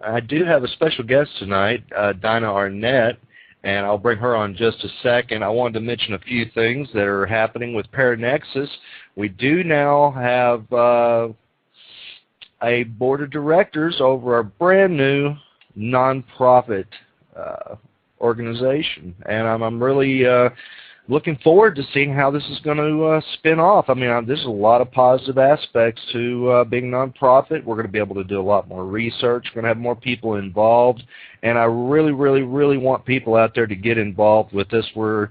I do have a special guest tonight, Dinah Arnett, and I'll bring her on just a second. I wanted to mention a few things that are happening with Paranexus. We do now have a board of directors over our brand new nonprofit organization, and I'm really looking forward to seeing how this is going to spin off. I mean, there's a lot of positive aspects to being nonprofit. We're going to be able to do a lot more research. We're going to have more people involved, and I really, really, really want people out there to get involved with this. We're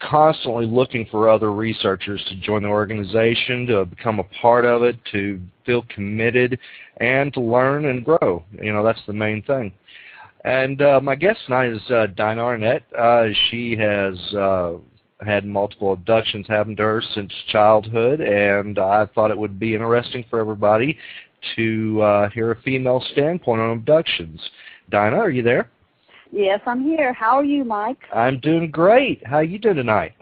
constantly looking for other researchers to join the organization, to become a part of it, to feel committed, and to learn and grow. You know, that's the main thing. And my guest tonight is Dinah Arnett. She has had multiple abductions happen to her since childhood, and I thought it would be interesting for everybody to hear a female standpoint on abductions. Dinah, are you there? Yes, I'm here. How are you, Mike? I'm doing great. How are you doing tonight?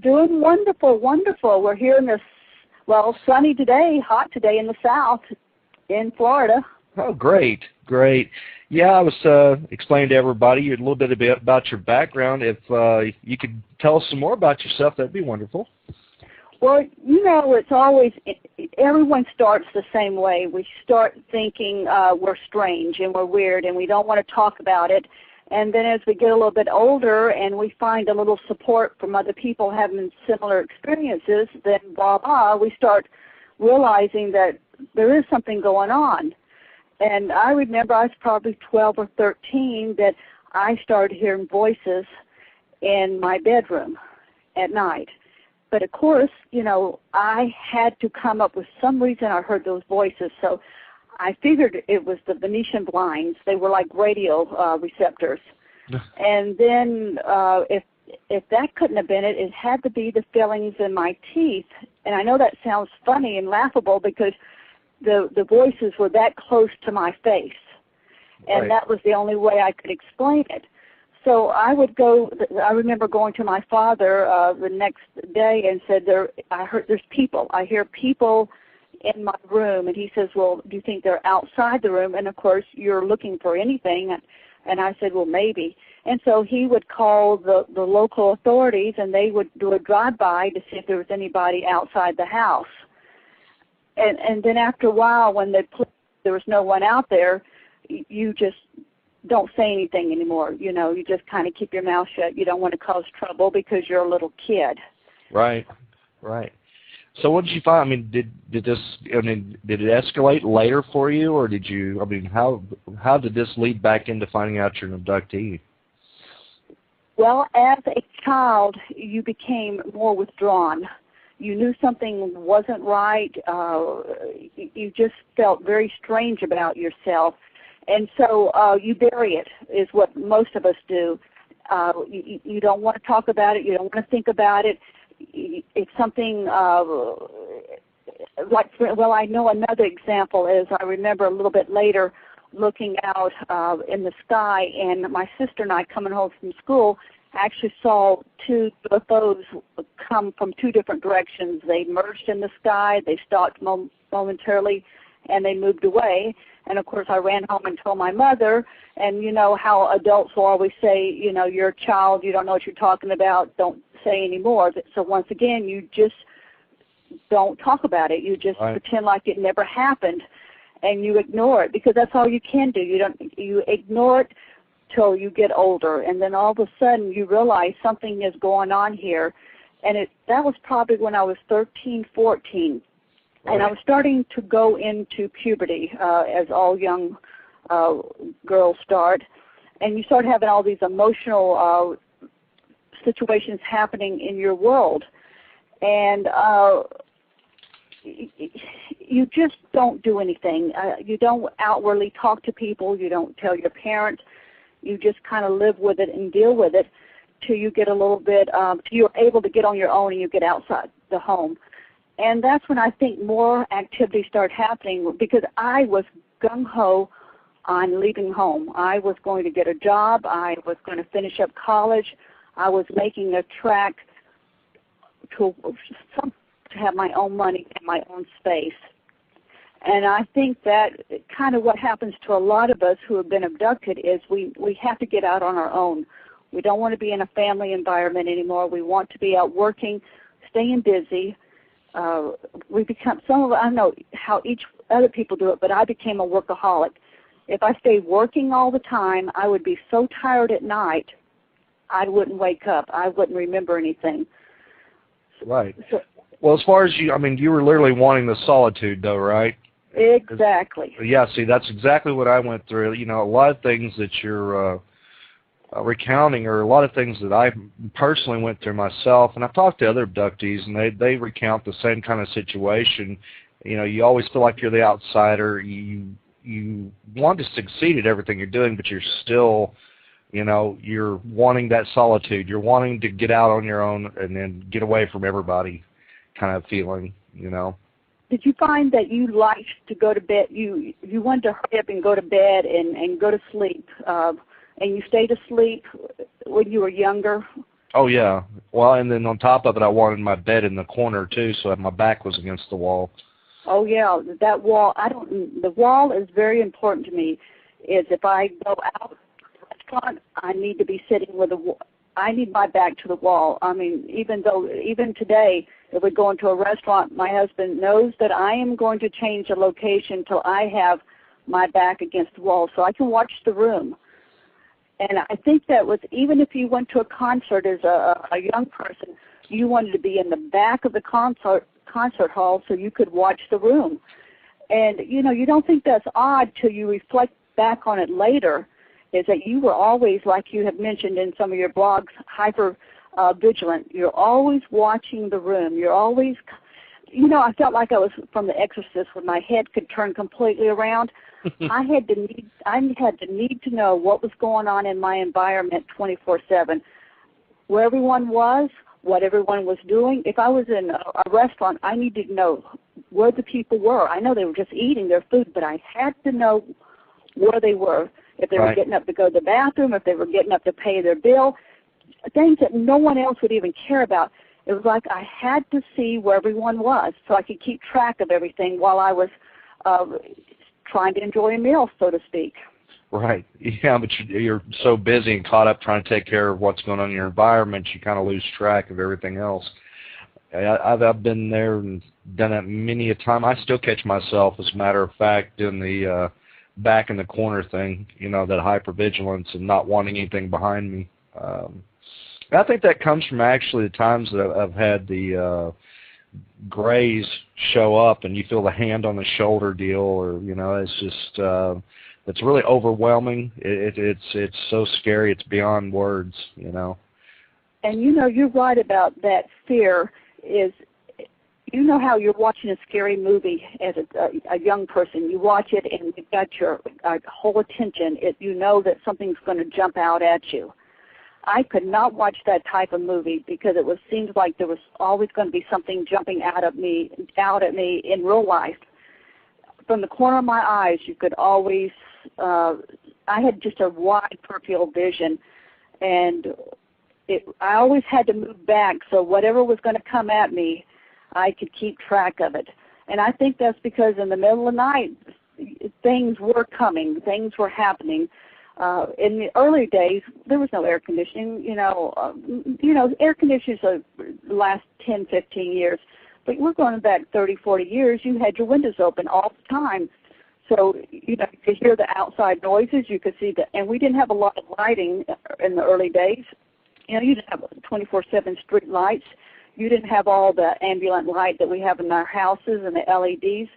Doing wonderful, wonderful. We're here in this, well, sunny today, hot today in the South, in Florida. Oh, great, great. Yeah, I was explaining to everybody a little bit about your background. If you could tell us some more about yourself, that'd be wonderful. Well, you know, it's always, everyone starts the same way. We start thinking we're strange and we're weird and we don't want to talk about it. And then as we get a little bit older and we find a little support from other people having similar experiences, then blah, blah, we start realizing that there is something going on. And I remember I was probably 12 or 13 that I started hearing voices in my bedroom at night. But of course, you know, I had to come up with some reason I heard those voices. So I figured it was the Venetian blinds. They were like radio receptors. And then if that couldn't have been it, it had to be the fillings in my teeth. And I know that sounds funny and laughable because the voices were that close to my face. And Right. that was the only way I could explain it. So I would go, I remember going to my father the next day and said, I heard there's people. I hear people in my room. And he says, well, do you think they're outside the room? And, of course, you're looking for anything. And I said, well, maybe. And so he would call the local authorities, and they would do a drive-by to see if there was anybody outside the house. And then after a while, when there was no one out there, you just don't say anything anymore. You know, you just kind of keep your mouth shut. You don't want to cause trouble because you're a little kid. Right, right. So what did you find? I mean, did it escalate later for you, or did you? I mean, how did this lead back into finding out you're an abductee? Well, as a child, you became more withdrawn. You knew something wasn't right. You just felt very strange about yourself. And so you bury it, is what most of us do. You don't want to talk about it. You don't want to think about it. It's something like, well, I know another example is I remember a little bit later looking out in the sky, and my sister and I coming home from school actually saw two UFOs come from two different directions. They merged in the sky, they stopped momentarily, and they moved away. And, of course, I ran home and told my mother, and you know how adults will always say, you know, you're a child, you don't know what you're talking about, don't say anymore. So once again, you just don't talk about it. You just pretend like it never happened, and you ignore it because that's all you can do. You ignore it till you get older, and then all of a sudden you realize something is going on here. And that was probably when I was 13, 14. And I was starting to go into puberty, as all young girls start. And you start having all these emotional situations happening in your world. And you just don't do anything. You don't outwardly talk to people. You don't tell your parents. You just kind of live with it and deal with it till you get a little bit, till you're able to get on your own and you get outside the home. And that's when I think more activities start happening because I was gung-ho on leaving home. I was going to get a job. I was going to finish up college. I was making a track to have my own money and my own space. And I think that kind of what happens to a lot of us who have been abducted is we have to get out on our own. We don't want to be in a family environment anymore. We want to be out working, staying busy. We become, I don't know how each other people do it, but I became a workaholic. If I stayed working all the time, I would be so tired at night, I wouldn't wake up. I wouldn't remember anything. Right. So, well, as far as you, I mean, you were literally wanting the solitude, though, right? Exactly. Yeah, see, that's exactly what I went through. You know, a lot of things that you're recounting are a lot of things that I personally went through myself, and I've talked to other abductees, and they recount the same kind of situation. You know, you always feel like you're the outsider. You want to succeed at everything you're doing, but you're still, you know, you're wanting that solitude. You're wanting to get out on your own and then get away from everybody kind of feeling, you know. Did you find that you liked to go to bed, you wanted to hurry up and go to bed and go to sleep, and you stayed asleep when you were younger? Oh, yeah. Well, and then on top of it, I wanted my bed in the corner, too, so my back was against the wall. Oh, yeah, that wall, the wall is very important to me. Is if I go out to the restaurant, I need to be sitting with I need my back to the wall. I mean, even today, if we go into a restaurant, my husband knows that I am going to change the location till I have my back against the wall so I can watch the room. And I think that was, even if you went to a concert as a young person, you wanted to be in the back of the concert hall so you could watch the room. And, you know, you don't think that's odd till you reflect back on it later, is that you were always, like you have mentioned in some of your blogs, hyper vigilant. You're always watching the room. You're always, you know, I felt like I was from The Exorcist when my head could turn completely around. I had to need to know what was going on in my environment 24/7, where everyone was, what everyone was doing. If I was in a restaurant, I needed to know where the people were. I know they were just eating their food, but I had to know where they were. If they were getting up to go to the bathroom, if they were getting up to pay their bill, things that no one else would even care about. It was like I had to see where everyone was so I could keep track of everything while I was trying to enjoy a meal, so to speak. Right. Yeah, but you're so busy and caught up trying to take care of what's going on in your environment, you kind of lose track of everything else. I've been there and done that many a time. I still catch myself, as a matter of fact, doing the back in the corner thing, you know, that hypervigilance and not wanting anything behind me. I think that comes from actually the times that I've had the grays show up and you feel the hand on the shoulder deal, or, you know, it's just, it's really overwhelming. It's so scary, it's beyond words, you know. And, you know, you're right about that fear is, you know how you're watching a scary movie as a young person. You watch it and you've got your whole attention. You know that something's going to jump out at you. I could not watch that type of movie because it seemed like there was always going to be something jumping out at me in real life. From the corner of my eyes, you could always, I had just a wide peripheral vision, and I always had to move back so whatever was going to come at me, I could keep track of it. And I think that's because in the middle of the night, things were coming, things were happening. In the early days, there was no air conditioning. You know, air conditioners are the last 10, 15 years. But we're going back 30, 40 years. You had your windows open all the time. So, you know, you could hear the outside noises. You could see and we didn't have a lot of lighting in the early days. You know, you didn't have 24/7 street lights. You didn't have all the ambient light that we have in our houses and the LEDs.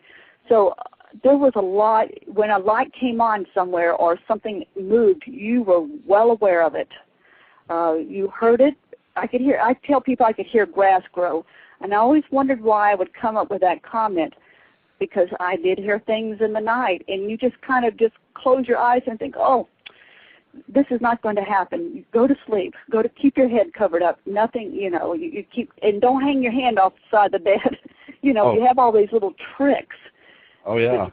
So there was a lot, when a light came on somewhere or something moved, you were well aware of it. You heard it. I tell people I could hear grass grow. And I always wondered why I would come up with that comment, because I did hear things in the night. And you just kind of just close your eyes and think, oh, this is not going to happen. You go to sleep. Keep your head covered up. Nothing, you know, you keep, and don't hang your hand off the side of the bed. You know, you have all these little tricks. Oh, yeah.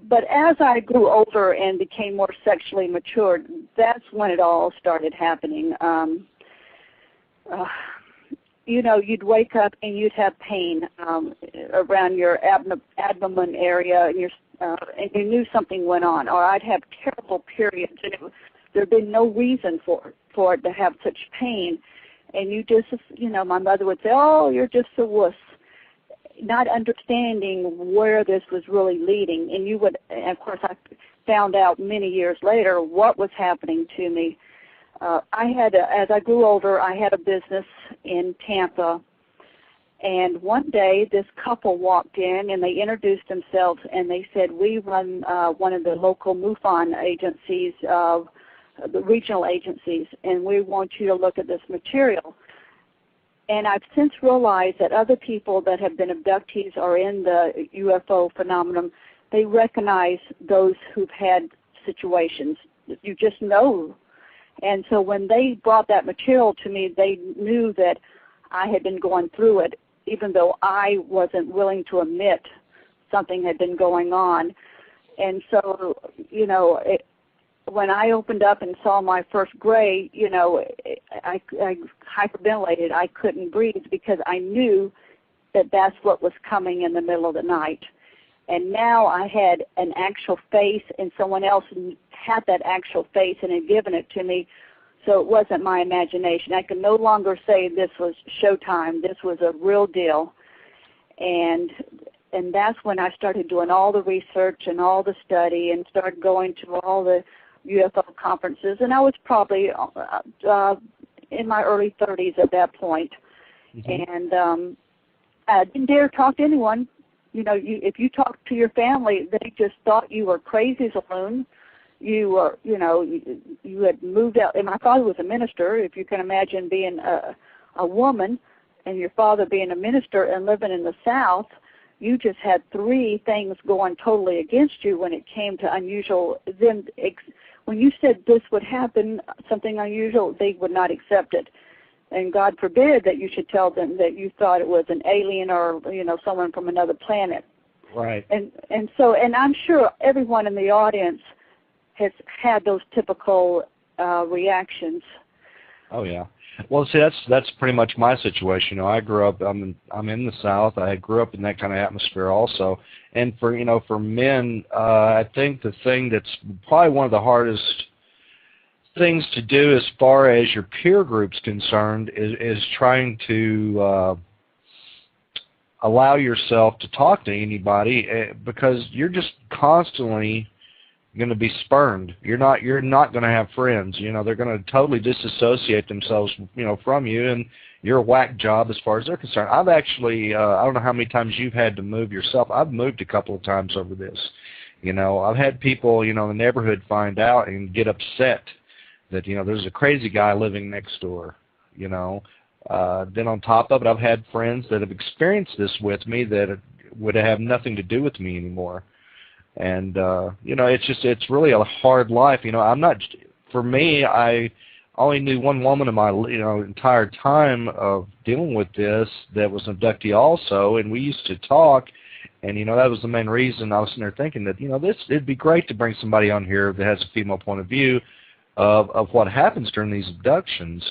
But as I grew older and became more sexually matured, that's when it all started happening. you know, you'd wake up and you'd have pain around your abdomen area, and and you knew something went on. Or I'd have terrible periods, and there'd been no reason for it to have such pain. And you just, you know, my mother would say, "Oh, you're just a wuss," not understanding where this was really leading. And you would, and of course, I found out many years later what was happening to me. As I grew older, I had a business in Tampa, and one day this couple walked in and they introduced themselves and they said, "We run one of the local MUFON agencies, the regional agencies, and we want you to look at this material." And I've since realized that other people that have been abductees or in the UFO phenomenon, they recognize those who've had situations. You just know. And so when they brought that material to me, they knew that I had been going through it, even though I wasn't willing to admit something had been going on. And so, you know, when I opened up and saw my first gray, you know, I hyperventilated. I couldn't breathe because I knew that that's what was coming in the middle of the night. And now I had an actual face, and someone else had that actual face and had given it to me, so it wasn't my imagination. I could no longer say this was showtime. This was a real deal. And that's when I started doing all the research and all the study and started going to all the UFO conferences. And I was probably in my early 30s at that point. Mm-hmm. And I didn't dare talk to anyone. You know, if you talked to your family, they just thought you were crazy as a loon. You were, you know, you had moved out. And my father was a minister. If you can imagine being a woman and your father being a minister and living in the South, you just had three things going totally against you when it came to unusual. Then when you said this would happen, something unusual, they would not accept it. And God forbid that you should tell them that you thought it was an alien or, you know, someone from another planet. Right. And I'm sure everyone in the audience has had those typical reactions. Oh yeah. Well, see, that's pretty much my situation. You know, I grew up. I'm in the South. I grew up in that kind of atmosphere also. And for men, I think the thing that's probably one of the hardest things to do as far as your peer group's concerned is trying to allow yourself to talk to anybody, because you're just constantly going to be spurned. You're not going to have friends. You know, they're going to totally disassociate themselves, you know, from you, and you're a whack job as far as they're concerned. I've actually I don't know how many times you've had to move yourself. I've moved a couple of times over this. You know, I've had people, you know, in the neighborhood find out and get upset that, you know, there's a crazy guy living next door, you know. Then on top of it, I've had friends that have experienced this with me that would have nothing to do with me anymore. And, you know, it's really a hard life. You know, for me, I only knew one woman in my, you know, entire time of dealing with this that was an abductee also, and we used to talk. And, you know, that was the main reason I was sitting there thinking that, you know, it'd be great to bring somebody on here that has a female point of view of what happens during these abductions.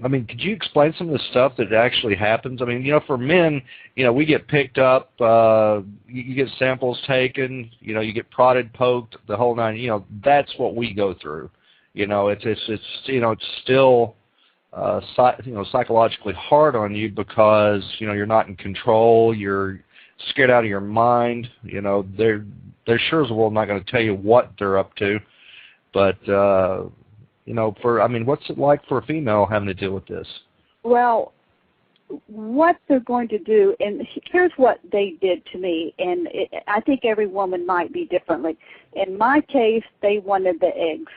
I mean, could you explain some of the stuff that actually happens? I mean, you know, for men, you know, we get picked up, you get samples taken, you know, you get prodded, poked, the whole nine. You know, that's what we go through. You know, it's you know, it's still you know, psychologically hard on you because, you know, you're not in control. You're scared out of your mind. You know, they're sure as well not going to tell you what they're up to. But, you know, what's it like for a female having to deal with this? Well, what they're going to do, and here's what they did to me, and I think every woman might be differently. In my case, they wanted the eggs.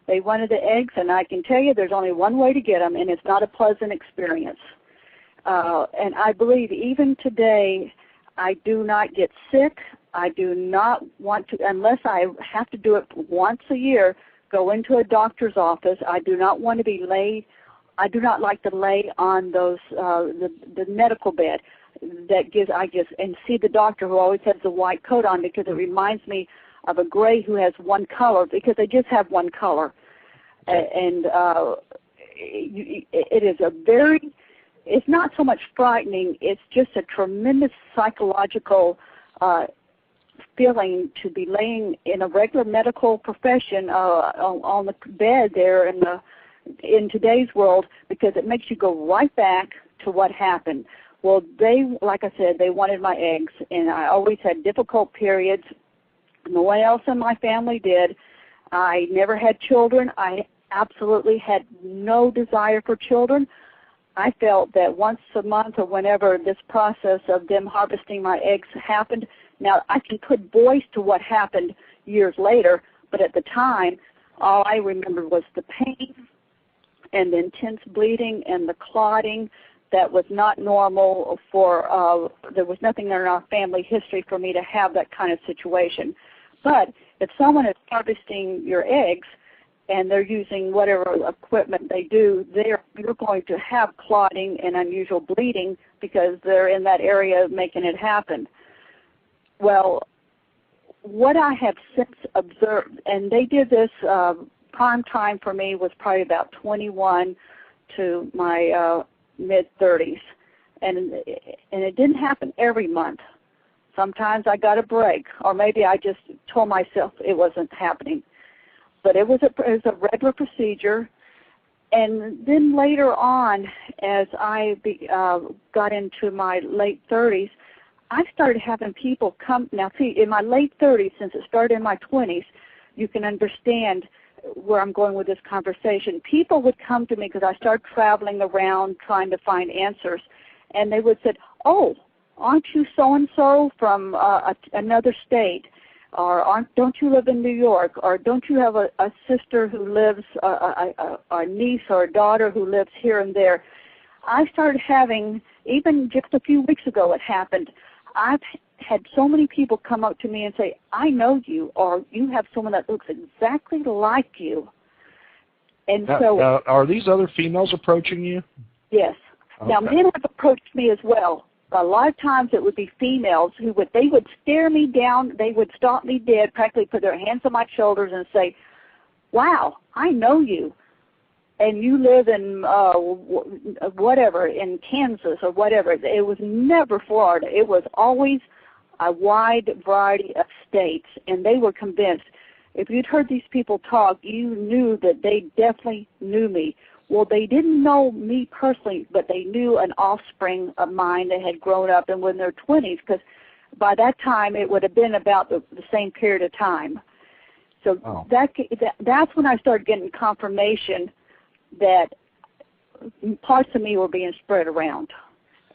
They wanted the eggs, and I can tell you there's only one way to get them, and it's not a pleasant experience. And I believe even today, I do not get sick. I do not want to, unless I have to do it once a year, go into a doctor's office. I do not want to be laid. I do not like to lay on those the medical bed and see the doctor who always has the white coat on, because it reminds me of a gray who has one color, because they just have one color. And it is a very, it's not so much frightening, it's just a tremendous psychological feeling to be laying in a regular medical profession on the bed there in today's world, because it makes you go right back to what happened. Well, like I said, they wanted my eggs, and I always had difficult periods. No one else in my family did. I never had children. I absolutely had no desire for children. I felt that once a month or whenever this process of them harvesting my eggs happened, now I can put voice to what happened years later, but at the time, all I remembered was the pain and the intense bleeding and the clotting that was not normal for, there was nothing in our family history for me to have that kind of situation. But if someone is harvesting your eggs and they're using whatever equipment they do, you're going to have clotting and unusual bleeding because they're in that area making it happen. Well, what I have since observed, and they did this, prime time for me was probably about 21 to my mid-30s, and it didn't happen every month. Sometimes I got a break, or maybe I just told myself it wasn't happening. But it was a regular procedure. And then later on, as I got into my late 30s, I started having people come. Now, see, in my late 30s, since it started in my 20s, you can understand where I'm going with this conversation. People would come to me because I started traveling around trying to find answers, and they would say, "Oh, aren't you so-and-so from another state? Or don't you live in New York? Or don't you have a sister who lives, a niece or a daughter who lives here and there?" I started having, even just a few weeks ago it happened, I've had so many people come up to me and say, "I know you," or "You have someone that looks exactly like you." And so, are these other females approaching you? Yes. Okay. Now, men have approached me as well. A lot of times it would be females who they would stare me down, they would stop me dead, practically put their hands on my shoulders and say, "Wow, I know you. And you live in whatever, in Kansas or whatever." It was never Florida. It was always a wide variety of states, and they were convinced. If you'd heard these people talk, you knew that they definitely knew me. Well, they didn't know me personally, but they knew an offspring of mine that had grown up and were in their 20s, because by that time it would have been about the same period of time. So that's when I started getting confirmation that parts of me were being spread around.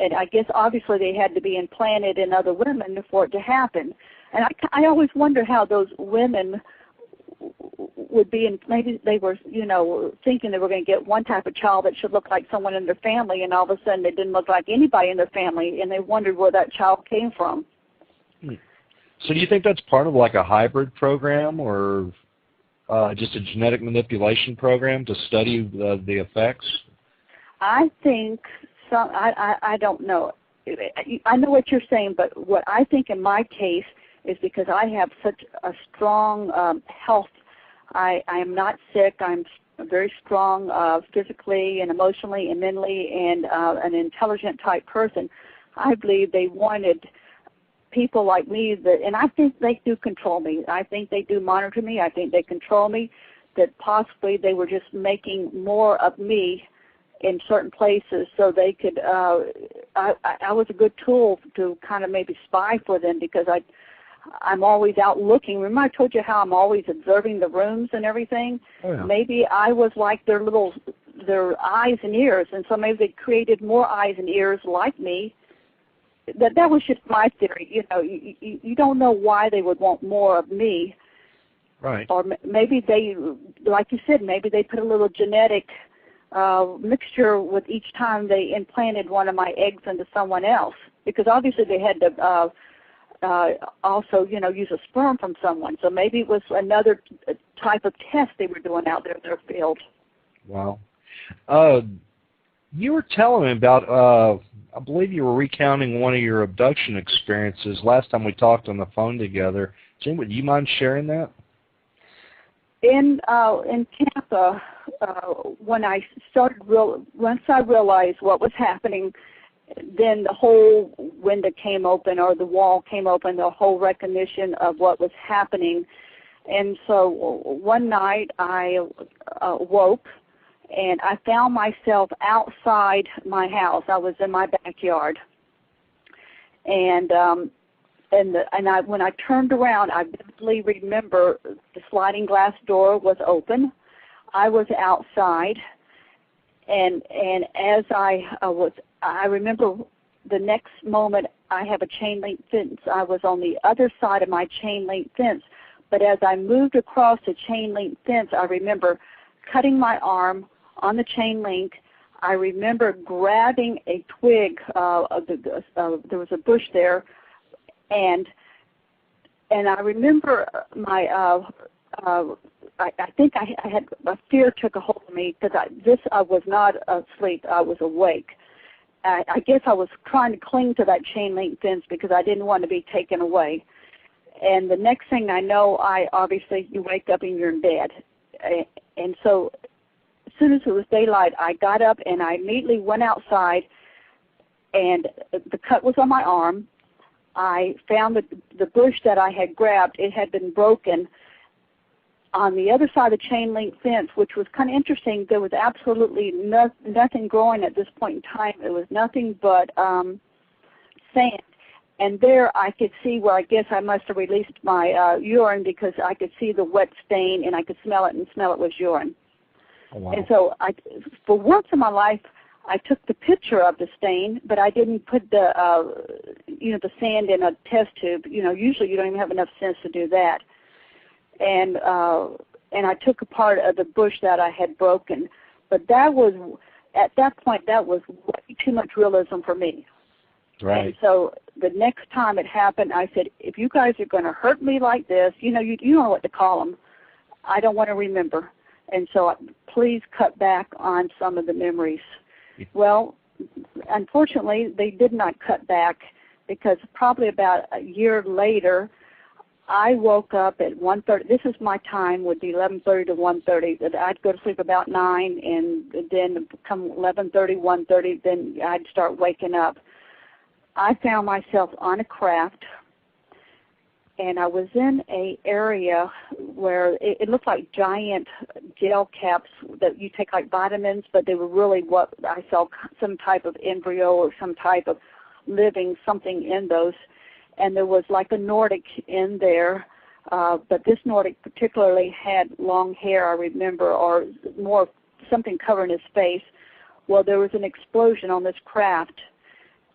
And I guess obviously they had to be implanted in other women for it to happen. And I always wonder how those women would be, and maybe they were, thinking they were going to get one type of child that should look like someone in their family, and all of a sudden it didn't look like anybody in their family, and they wondered where that child came from. So do you think that's part of like a hybrid program, or just a genetic manipulation program to study the effects? I think some. I don't know. I know what you're saying, but what I think in my case is because I have such a strong health. I am not sick. I'm very strong physically and emotionally and mentally, and an intelligent type person. I believe they wanted people like me and I think they do control me. I think they do monitor me. I think they control me, that possibly they were just making more of me in certain places so they could, I was a good tool to kind of maybe spy for them, because I'm always out looking. Remember I told you how I'm always observing the rooms and everything? Oh, yeah. Maybe I was like their eyes and ears, and so maybe they created more eyes and ears like me. That was just my theory. You don't know why they would want more of me. Right. Or maybe they, like you said, maybe they put a little genetic mixture with each time they implanted one of my eggs into someone else, because obviously they had to also, use a sperm from someone. So maybe it was another type of test they were doing out there in their field. Wow. You were telling me about, I believe you were recounting one of your abduction experiences last time we talked on the phone together. Jim, would you mind sharing that? In Tampa, when I started once I realized what was happening, then the whole window came open, or the wall came open, the whole recognition of what was happening. And so one night I woke, and I found myself outside my house. I was in my backyard, and when I turned around, I vividly remember the sliding glass door was open. I was outside, and as I remember the next moment I have a chain link fence. I was on the other side of my chain link fence, but as I moved across the chain link fence, I remember cutting my arm on the chain link. I remember grabbing a twig. There was a bush there. And I remember my I think I had a fear took a hold of me because I was not asleep. I was awake. I guess I was trying to cling to that chain link fence because I didn't want to be taken away. And the next thing I know, you wake up and you're in bed. And so as soon as it was daylight, I got up and I immediately went outside, and the cut was on my arm. I found the bush that I had grabbed, it had been broken. On the other side of the chain link fence, which was kind of interesting, there was absolutely nothing growing at this point in time. It was nothing but sand. And there I could see where I guess I must have released my urine, because I could see the wet stain and I could smell it, and smell it was urine. Oh, wow. And so for once in my life, I took the picture of the stain, but I didn't put the sand in a test tube. Usually you don't even have enough sense to do that. And I took a part of the bush that I had broken, but at that point that was way too much realism for me. Right. And so the next time it happened, I said, if you guys are going to hurt me like this, you don't know what to call them. I don't want to remember. And so please cut back on some of the memories. Well, unfortunately, they did not cut back, because probably about a year later, I woke up at 1:30. This is my time, would be 11:30 to 1:30. I'd go to sleep about 9, and then come 11:30, 1:30, then I'd start waking up. I found myself on a craft, and I was in an area where it looked like giant gel caps that you take like vitamins, but they were really what I saw, some type of embryo or some type of living something in those. And there was like a Nordic in there, but this Nordic particularly had long hair, I remember, or more something covering his face. Well, there was an explosion on this craft,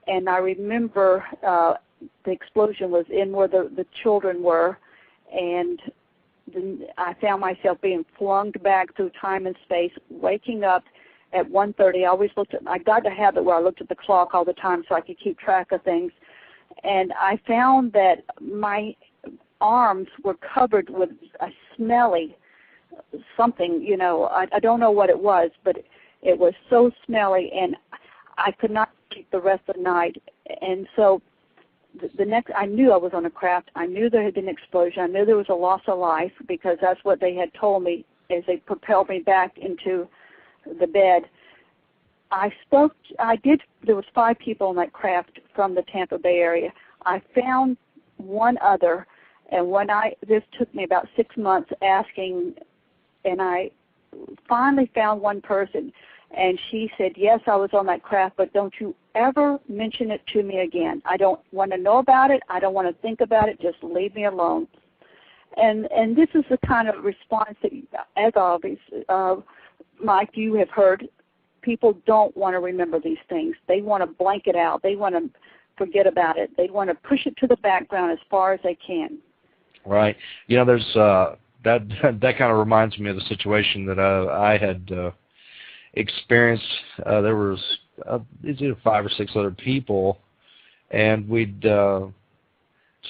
and I remember the explosion was in where the children were, and then I found myself being flung back through time and space, waking up at 1:30. I got the habit where I looked at the clock all the time so I could keep track of things, and I found that my arms were covered with a smelly something, I don't know what it was, but it was so smelly, and I could not sleep the rest of the night. And so I knew I was on a craft. I knew there had been an explosion. I knew there was a loss of life, because that's what they had told me as they propelled me back into the bed. There was 5 people on that craft from the Tampa Bay area. I found one other, and this took me about 6 months asking, and I finally found one person. And she said, yes, I was on that craft, but don't you ever mention it to me again. I don't want to know about it. I don't want to think about it. Just leave me alone. And this is the kind of response that, as always, Mike, you have heard, people don't want to remember these things. They want to blank it out. They want to forget about it. They want to push it to the background as far as they can. Right. There's that kind of reminds me of the situation that I had experienced. There was 5 or 6 other people, and we'd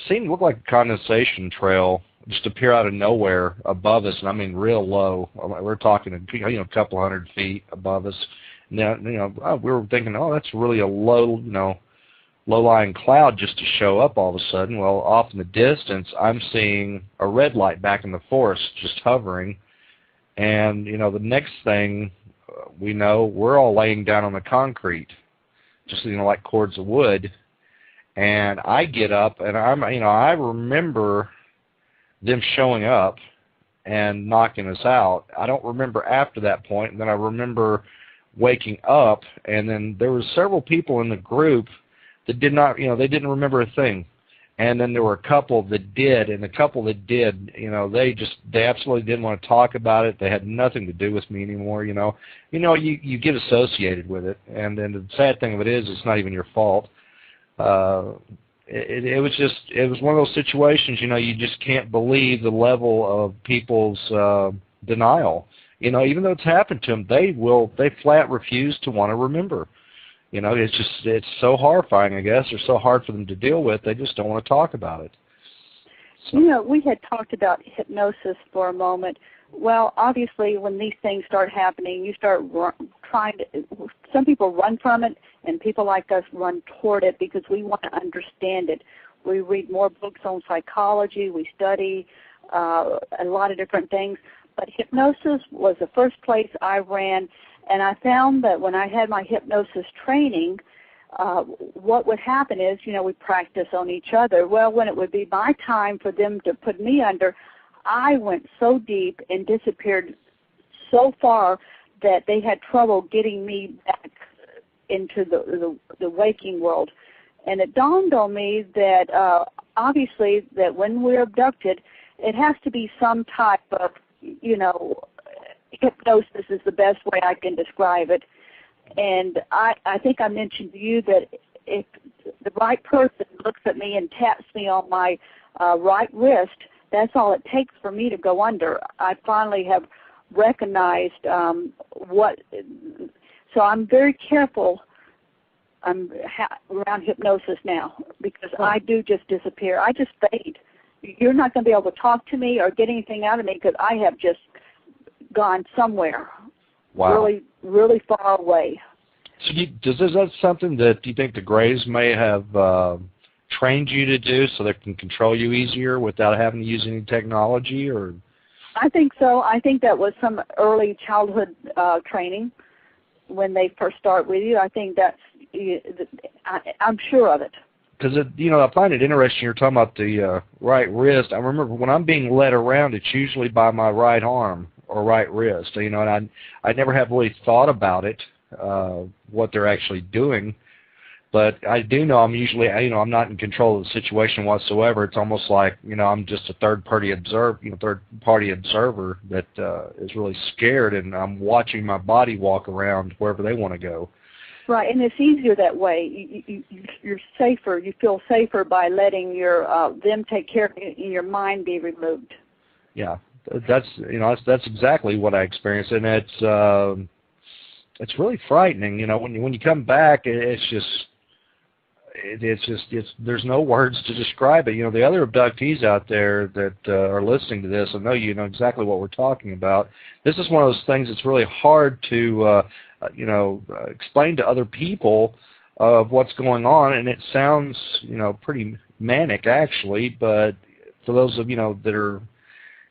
seen what looked like a condensation trail just appear out of nowhere above us, and I mean real low. We're talking a couple hundred feet above us. Now, we were thinking, oh, that's really a low-lying cloud just to show up all of a sudden. Well, off in the distance, I'm seeing a red light back in the forest just hovering. And, you know, the next thing we know, we're all laying down on the concrete, just, you know, like cords of wood. And I get up, and I remember them showing up and knocking us out. I don't remember after that point, and then I remember waking up, and then there were several people in the group that did not, they didn't remember a thing. And then there were a couple that did, and the couple that did, they absolutely didn't want to talk about it. They had nothing to do with me anymore, You get associated with it, and then the sad thing of it is it's not even your fault. It was one of those situations, you just can't believe the level of people's denial. Even though it's happened to them, they flat refuse to want to remember. It's so horrifying, I guess, or so hard for them to deal with, they just don't want to talk about it. So. We had talked about hypnosis for a moment. Well, obviously, when these things start happening, you start some people run from it, and people like us run toward it because we want to understand it. We read more books on psychology, we study a lot of different things, but hypnosis was the first place I ran, and I found that when I had my hypnosis training, what would happen is, we practice on each other. Well, when it would be my time for them to put me under, I went so deep and disappeared so far that they had trouble getting me back into the waking world. And it dawned on me that obviously that when we're abducted, it has to be some type of, hypnosis is the best way I can describe it. And I think I mentioned to you that if the right person looks at me and taps me on my right wrist, that's all it takes for me to go under. I finally have recognized so I'm very careful around hypnosis now because I do just disappear. I just fade. You're not going to be able to talk to me or get anything out of me because I have just gone somewhere. Wow. Really, really far away. So is that something that you think the Greys may have trained you to do so they can control you easier without having to use any technology? Or I think so. I think that was some early childhood training when they first start with you. I think I'm sure of it. Because, I find it interesting you're talking about the right wrist. I remember when I'm being led around, it's usually by my right arm or right wrist. And I never have really thought about it, what they're actually doing. But I do know I'm usually, I'm not in control of the situation whatsoever. It's almost like, I'm just a third-party observer that is really scared, and I'm watching my body walk around wherever they want to go. Right, and it's easier that way. You're safer. You feel safer by letting them take care of you and your mind be removed. Yeah, that's exactly what I experienced, and it's really frightening. When you come back, there's no words to describe it. The other abductees out there that are listening to this, I know you know exactly what we're talking about. This is one of those things that's really hard to explain to other people of what's going on, and it sounds pretty manic actually. But for those of that are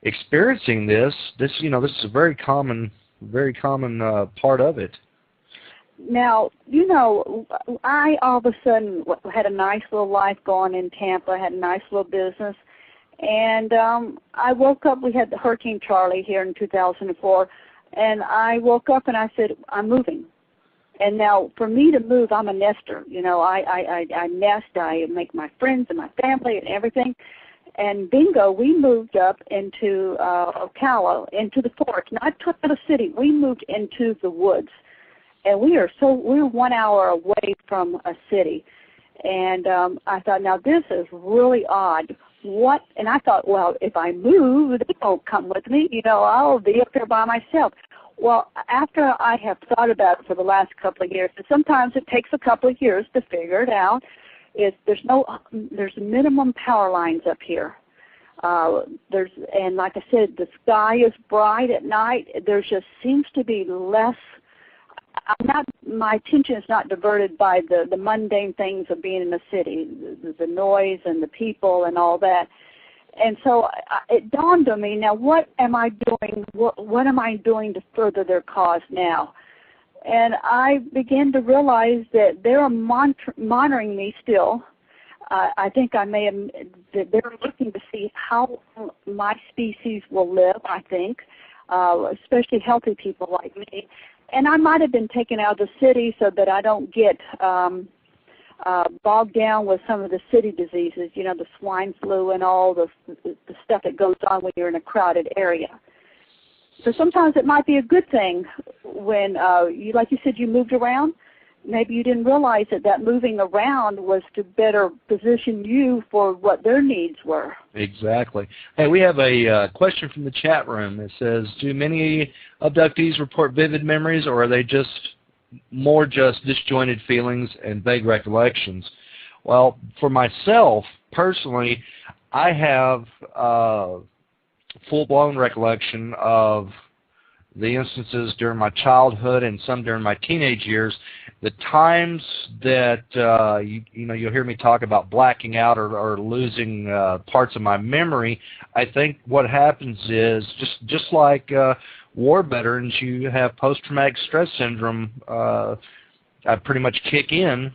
experiencing this is a very common part of it. Now, I all of a sudden had a nice little life going in Tampa, had a nice little business, and I woke up, we had the Hurricane Charlie here in 2004, and I woke up and I said, I'm moving. And now, for me to move, I'm a nester. I nest, I make my friends and my family and everything. And bingo, we moved up into Ocala, into the forest, not to the city. We moved into the woods. And we're 1 hour away from a city. And I thought, now this is really odd. What? And I thought, well, if I move, they won't come with me. I'll be up there by myself. Well, after I have thought about it for the last couple of years, and sometimes it takes a couple of years to figure it out, there's minimum power lines up here. And like I said, the sky is bright at night. There just seems to be less. My attention is not diverted by the mundane things of being in the city, the noise and the people and all that. And so it dawned on me, now what am I doing? What am I doing to further their cause now? And I began to realize that they are monitoring me still. I think that they're looking to see how my species will live, I think, especially healthy people like me. And I might have been taken out of the city so that I don't get bogged down with some of the city diseases, you know, the swine flu and all the stuff that goes on when you're in a crowded area. So sometimes it might be a good thing when, like you said, you moved around. Maybe you didn't realize that moving around was to better position you for what their needs were. Exactly. Hey, we have a question from the chat room. It says, do many abductees report vivid memories, or are they just disjointed feelings and vague recollections? Well, for myself, personally, I have full-blown recollection of the instances during my childhood and some during my teenage years. The times that you'll hear me talk about blacking out or losing parts of my memory, I think what happens is just like war veterans, you have post-traumatic stress syndrome. I pretty much kick in,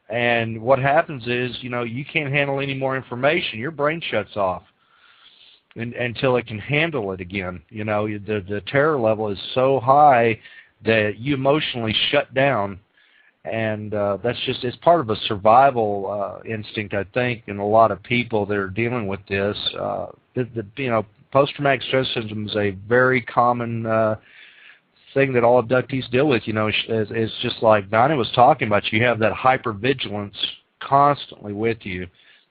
and what happens is you can't handle any more information. Your brain shuts off until it can handle it again. The terror level is so high that you emotionally shut down. And it's part of a survival instinct, I think, in a lot of people that are dealing with this. Post-traumatic stress syndrome is a very common thing that all abductees deal with. It's just like Dinah was talking about. You have that hypervigilance constantly with you.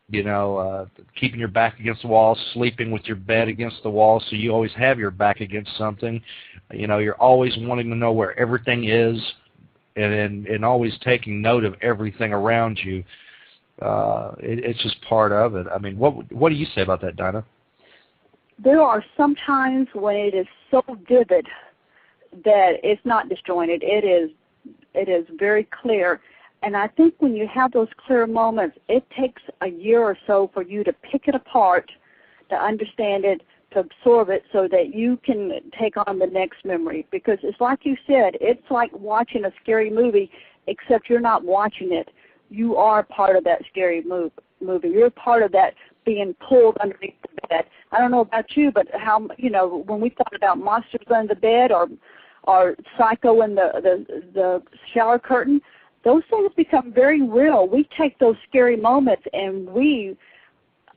Keeping your back against the wall, sleeping with your bed against the wall, so you always have your back against something. You're always wanting to know where everything is. And always taking note of everything around you. It's just part of it. I mean, what do you say about that, Dinah? There are some times when it is so vivid that it's not disjointed. It is very clear. And I think when you have those clear moments, it takes a year or so for you to pick it apart, to understand it, to absorb it so that you can take on the next memory. Because it's like you said, it's like watching a scary movie, except you're not watching it. You are part of that scary movie. You're part of that being pulled underneath the bed. I don't know about you, but how, when we thought about monsters under the bed or Psycho in the shower curtain, those things become very real. We take those scary moments and we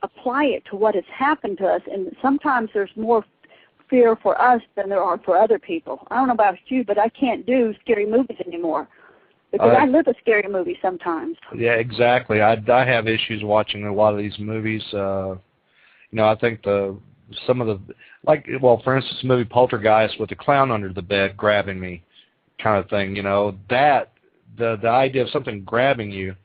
apply it to what has happened to us, and sometimes there's more fear for us than there are for other people. I don't know about you, but I can't do scary movies anymore because I live a scary movie sometimes. Yeah, exactly. I have issues watching a lot of these movies. I think for instance, the movie Poltergeist with the clown under the bed grabbing me kind of thing, that the idea of something grabbing you,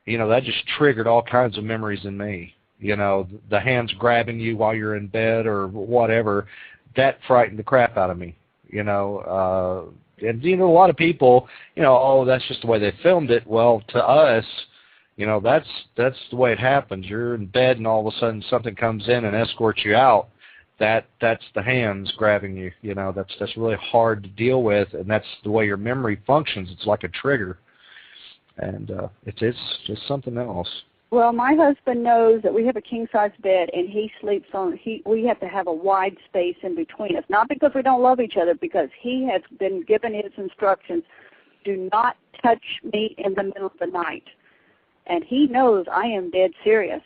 that just triggered all kinds of memories in me. The hands grabbing you while you're in bed or whatever, that frightened the crap out of me, and a lot of people, that's just the way they filmed it. Well, to us, that's the way it happens. You're in bed and all of a sudden something comes in and escorts you out. That's the hands grabbing you. That's really hard to deal with, and that's the way your memory functions. It's like a trigger, and it's just something else. Well, my husband knows that we have a king-size bed, and he sleeps we have to have a wide space in between us, not because we don't love each other, because he has been given his instructions, do not touch me in the middle of the night. And he knows I am dead serious.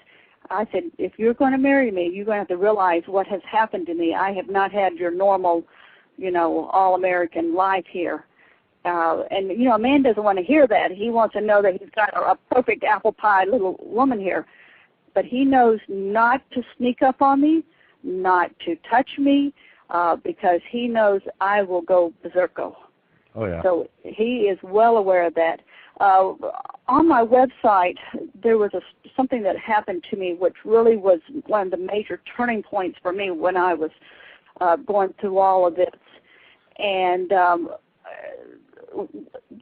I said, if you're going to marry me, you're going to have to realize what has happened to me. I have not had your normal, all-American life here. And a man doesn't want to hear that. He wants to know that he's got a perfect apple pie little woman here. But he knows not to sneak up on me, not to touch me, because he knows I will go berserko. Oh, yeah. So he is well aware of that. On my website, there was something that happened to me which really was one of the major turning points for me when I was going through all of this. And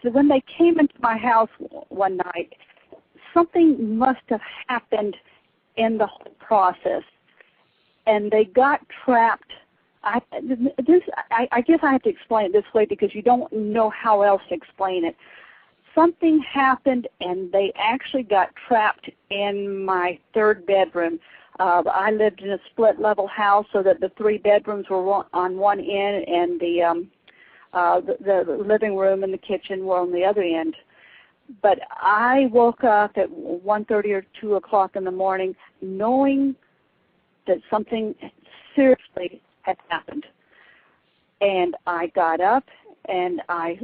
when they came into my house one night, something must have happened in the whole process. and they got trapped. I guess I have to explain it this way because you don't know how else to explain it. Something happened, and they actually got trapped in my third bedroom. I lived in a split-level house, so that the 3 bedrooms were on one end, and the living room and the kitchen were on the other end. But I woke up at 1:30 or 2 o'clock in the morning knowing that something seriously had happened. And I got up, and I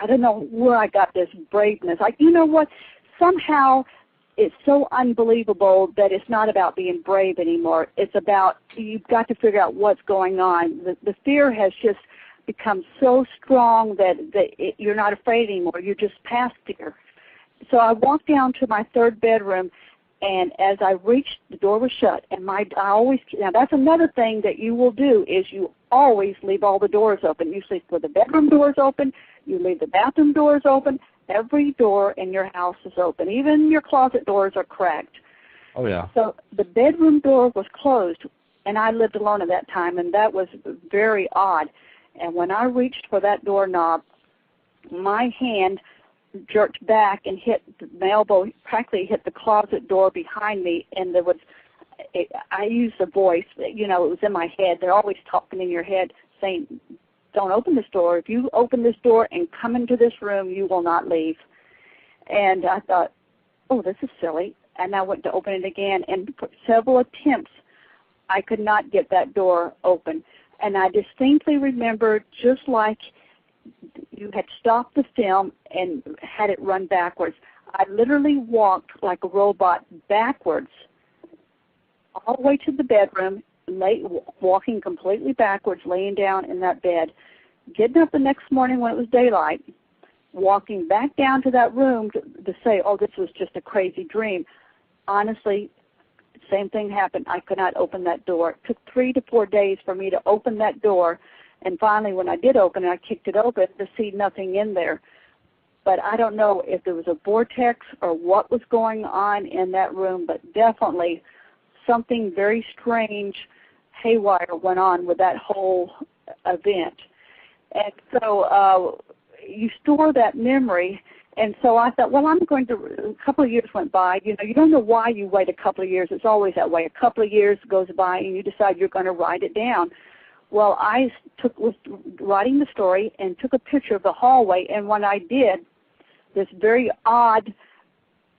don't know where I got this braveness. You know what? Somehow it's so unbelievable that it's not about being brave anymore. It's about you've got to figure out what's going on. The fear has just become so strong that you're not afraid anymore. You're just past fear. So I walked down to my third bedroom, and as I reached, the door was shut. And now that's another thing that you will do is you always leave all the doors open. You sleep with the bedroom doors open. You leave the bathroom doors open. Every door in your house is open. Even your closet doors are cracked. Oh, yeah. So the bedroom door was closed, and I lived alone at that time, and that was very odd. And when I reached for that doorknob, my hand jerked back and my elbow practically hit the closet door behind me, and I used a voice, it was in my head. They're always talking in your head saying, don't open this door. If you open this door and come into this room, you will not leave. And I thought, oh, this is silly. And I went to open it again, and for several attempts, I could not get that door open. And I distinctly remember, just like you had stopped the film and had it run backwards, I literally walked like a robot backwards all the way to the bedroom, walking completely backwards, laying down in that bed, getting up the next morning when it was daylight, walking back down to that room to say, oh, this was just a crazy dream. Honestly, same thing happened. I could not open that door. It took 3 to 4 days for me to open that door, and finally when I did open it, I kicked it open to see nothing in there. But I don't know if there was a vortex or what was going on in that room, but definitely something very strange, haywire went on with that whole event. And so you store that memory. And so I thought, well, a couple of years went by. You don't know why you wait a couple of years. It's always that way. A couple of years goes by, and you decide you're going to write it down. Well, I was writing the story and took a picture of the hallway, and when I did, this very odd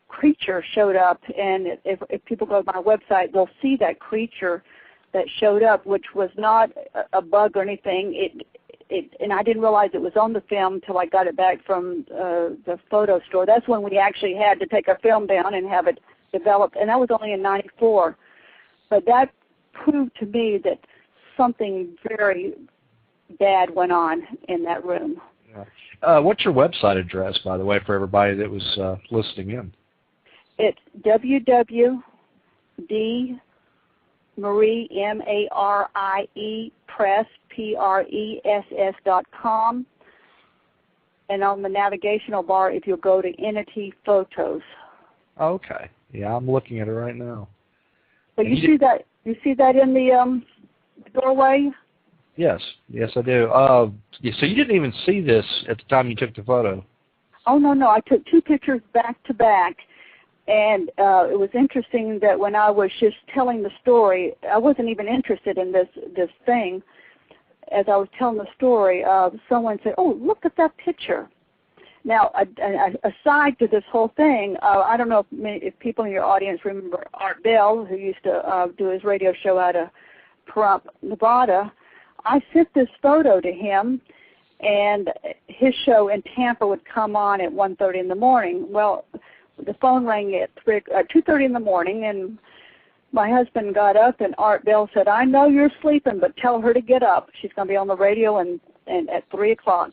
creature showed up. And if people go to my website, they'll see that creature that showed up, which was not a bug or anything. And I didn't realize it was on the film until I got it back from the photo store. That's when we actually had to take our film down and have it developed, and that was only in '94. But that proved to me that something very bad went on in that room. Yeah. What's your website address, by the way, for everybody that was listening in? It's www.marie, M-A-R-I-E, press, PRESS.com, and on the navigational bar, if you'll go to Entity Photos. Okay. Yeah, I'm looking at it right now. But you see that in the doorway? Yes, I do. So you didn't even see this at the time you took the photo? Oh, no. I took 2 pictures back to back. And it was interesting that when I was just telling the story, I wasn't even interested in this thing. As I was telling the story, someone said, oh, look at that picture. Now, aside to this whole thing, I don't know if people in your audience remember Art Bell, who used to do his radio show out of Pahrump, Nevada. I sent this photo to him, and his show in Tampa would come on at 1:30 in the morning. Well, the phone rang at 2:30 in the morning, and my husband got up, and Art Bell said, I know you're sleeping, but tell her to get up. She's going to be on the radio and at 3 o'clock.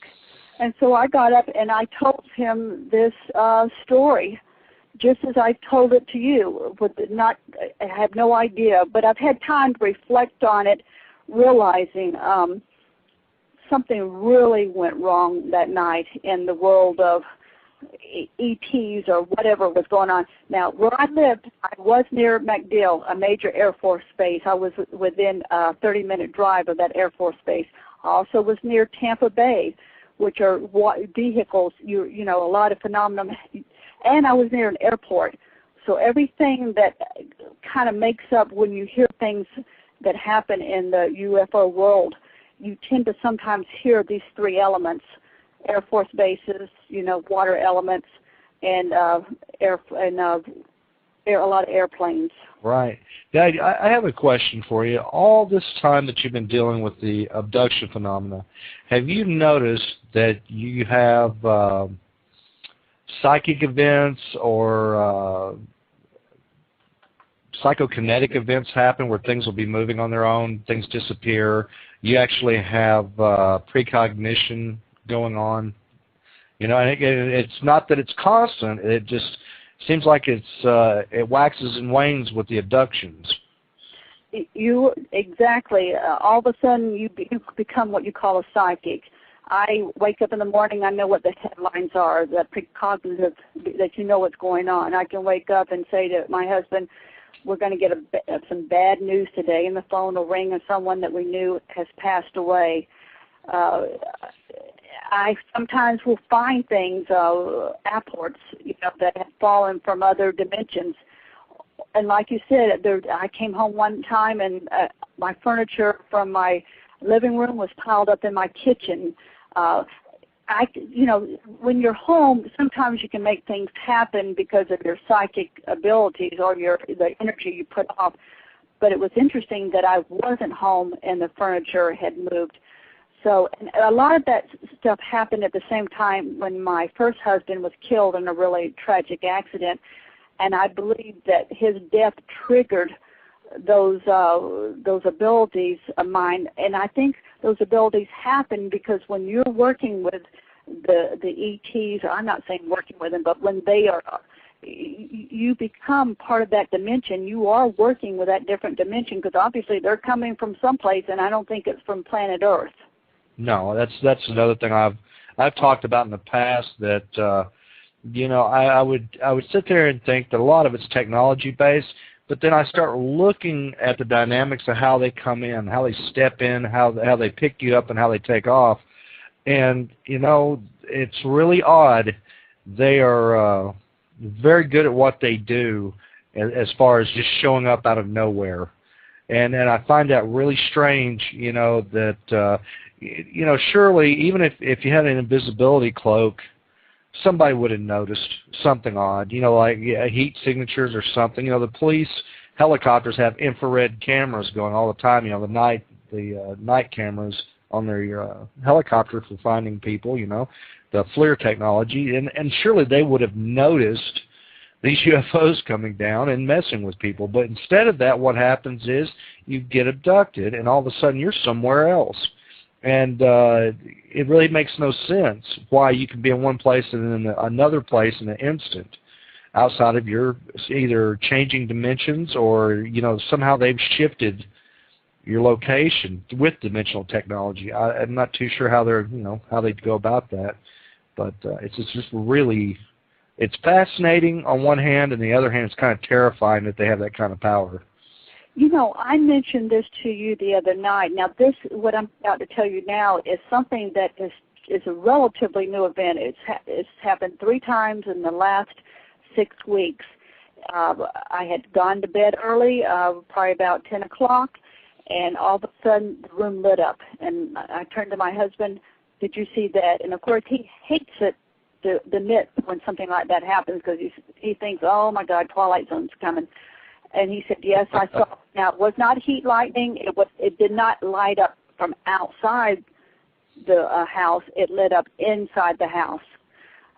And so I got up, and I told him this story, just as I told it to you. I had no idea, but I've had time to reflect on it, realizing something really went wrong that night in the world of ETs or whatever was going on. Now, where I lived, I was near MacDill, a major Air Force base. I was within a 30-minute drive of that Air Force base. I also was near Tampa Bay, which are vehicles, you know, a lot of phenomena. And I was near an airport. So everything that kind of makes up when you hear things that happen in the UFO world, you tend to sometimes hear these three elements: Air Force bases, you know, water elements, and a lot of airplanes. Right. Dad, I have a question for you. All this time that you've been dealing with the abduction phenomena, have you noticed that you have psychic events or psychokinetic events happen where things will be moving on their own, things disappear, you actually have precognition going on? You know, and it's not that it's constant, it just seems like it waxes and wanes with the abductions. You exactly. All of a sudden, you become what you call a psychic. I wake up in the morning, I know what the headlines are, the precognitive, that you know what's going on. I can wake up and say to my husband, we're going to get some bad news today, and the phone will ring, and someone that we knew has passed away. I sometimes will find things, apports, you know, that have fallen from other dimensions. And like you said, I came home one time and my furniture from my living room was piled up in my kitchen. You know, when you're home, sometimes you can make things happen because of your psychic abilities or the energy you put off. But it was interesting that I wasn't home and the furniture had moved. So and a lot of that stuff happened at the same time when my first husband was killed in a really tragic accident, and I believe that his death triggered those abilities of mine. And I think those abilities happen because when you're working with the ETs, or I'm not saying working with them, but when they are, you become part of that dimension. You are working with that different dimension because obviously they're coming from someplace, and I don't think it's from planet Earth. No, that's another thing I've talked about in the past, that you know, I would sit there and think that a lot of it's technology based, but then I start looking at the dynamics of how they come in, how they step in, how they pick you up, and how they take off. And you know, it's really odd. They are very good at what they do as far as just showing up out of nowhere. And I find that really strange, you know, that you know, surely even if you had an invisibility cloak, somebody would have noticed something odd, you know, like heat signatures or something. You know, the police helicopters have infrared cameras going all the time, you know, the night cameras on their helicopter for finding people, you know, the FLIR technology, and surely they would have noticed these UFOs coming down and messing with people. But instead of that, what happens is you get abducted, and all of a sudden you're somewhere else. And it really makes no sense why you can be in one place and then another place in an instant, outside of your either changing dimensions or, you know, somehow they've shifted your location with dimensional technology. I'm not too sure how they're, you know, how they go about that, but it's just really, it's fascinating on one hand, and the other hand, it's kind of terrifying that they have that kind of power. You know, I mentioned this to you the other night. Now, what I'm about to tell you now is something that is a relatively new event. It's happened 3 times in the last 6 weeks. I had gone to bed early, probably about 10 o'clock, and all of a sudden the room lit up. And I turned to my husband, "Did you see that?" And, of course, he hates it, the nit when something like that happens, because he thinks, oh, my God, Twilight Zone's coming. And he said, yes, I saw. Now, it was not heat lightning. It did not light up from outside the house. It lit up inside the house.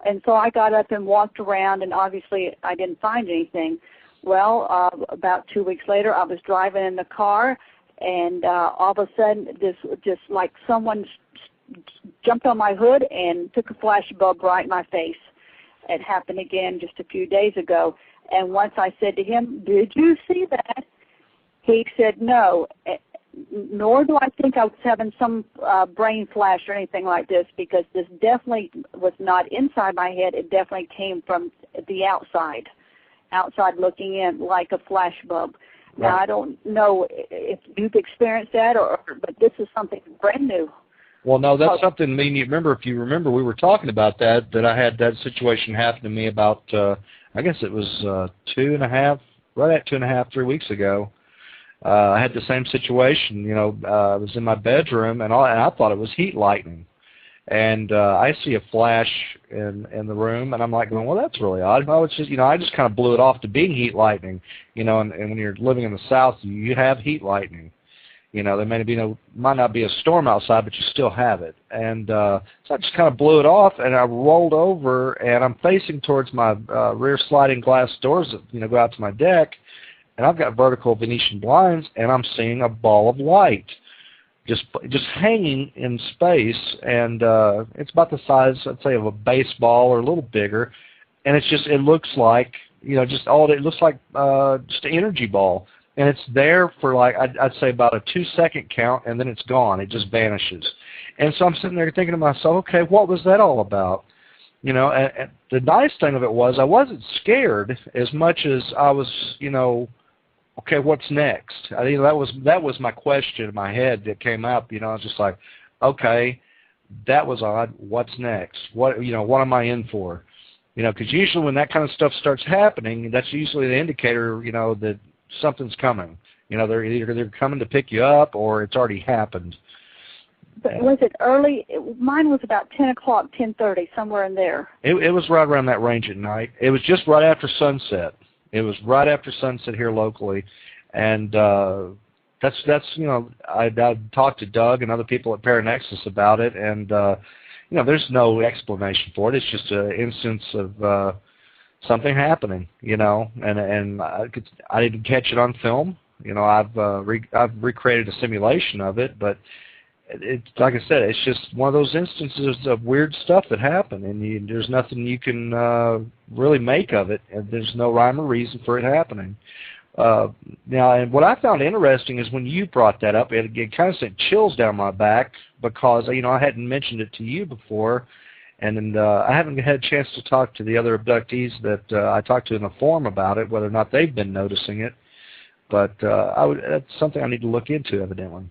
And so I got up and walked around, and obviously I didn't find anything. Well, about 2 weeks later, I was driving in the car, and all of a sudden, just like someone jumped on my hood and took a flashbulb right in my face. It happened again just a few days ago. And once I said to him, "Did you see that?" He said, "No." nor do I think I was having some brain flash or anything like this, because this definitely was not inside my head. It definitely came from the outside looking in like a flash bulb. Now, Right. I don't know if you've experienced that, but this is something brand new. Well, no, that's something. I mean, if you remember, we were talking about that I had that situation happen to me about, I guess it was 3 weeks ago. I had the same situation. You know, I was in my bedroom, and I thought it was heat lightning. And I see a flash in the room, and I'm like going, well, that's really odd. Well, it's just, you know, I just kind of blew it off to being heat lightning. You know, and when you're living in the South, you have heat lightning. You know, there might not be a storm outside, but you still have it. And so I just kind of blew it off, and I rolled over, and I'm facing towards my rear sliding glass doors that, you know, go out to my deck, and I've got vertical Venetian blinds, and I'm seeing a ball of light just hanging in space, and it's about the size, I'd say, of a baseball or a little bigger, and it looks like, you know, it looks like just an energy ball, and it's there for like, I'd say about a 2-second count, and then it's gone. It just vanishes. And so I'm sitting there thinking to myself, okay, what was that all about? You know, and the nice thing of it was I wasn't scared as much as I was, you know, okay, what's next? I think that was my question in my head that came up. You know, I was just like, okay, that was odd. What's next? What am I in for? You know, because usually when that kind of stuff starts happening, that's usually the indicator, you know, that something's coming. You know, they're coming to pick you up, or it's already happened. But was it early? Mine was about 10 o'clock, 10:30, somewhere in there. It was right around that range at night. It was just right after sunset. It was right after sunset here locally, and that's you know, I talked to Doug and other people at Paranexus about it, and you know, there's no explanation for it. It's just an instance of something happening, you know, and I didn't catch it on film. You know, I've recreated a simulation of it, but it's like I said, it's just one of those instances of weird stuff that happen, and there's nothing you can really make of it, and there's no rhyme or reason for it happening. Now, and what I found interesting is when you brought that up, it kind of sent chills down my back, because, you know, I hadn't mentioned it to you before, and I haven't had a chance to talk to the other abductees that I talked to in the forum about it, whether or not they've been noticing it. But that's something I need to look into, evidently.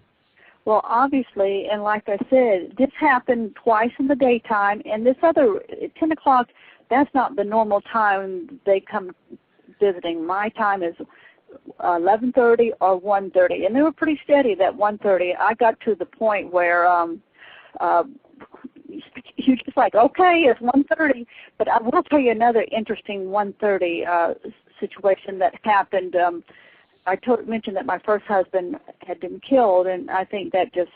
Well, obviously, and like I said, this happened twice in the daytime, and this other, 10 o'clock, that's not the normal time they come visiting. My time is 11:30 or 1:30, and they were pretty steady, that 1:30. I got to the point where you're just like, okay, it's 1:30, but I will tell you another interesting 1:30 situation that happened. I mentioned that my first husband had been killed, and I think that just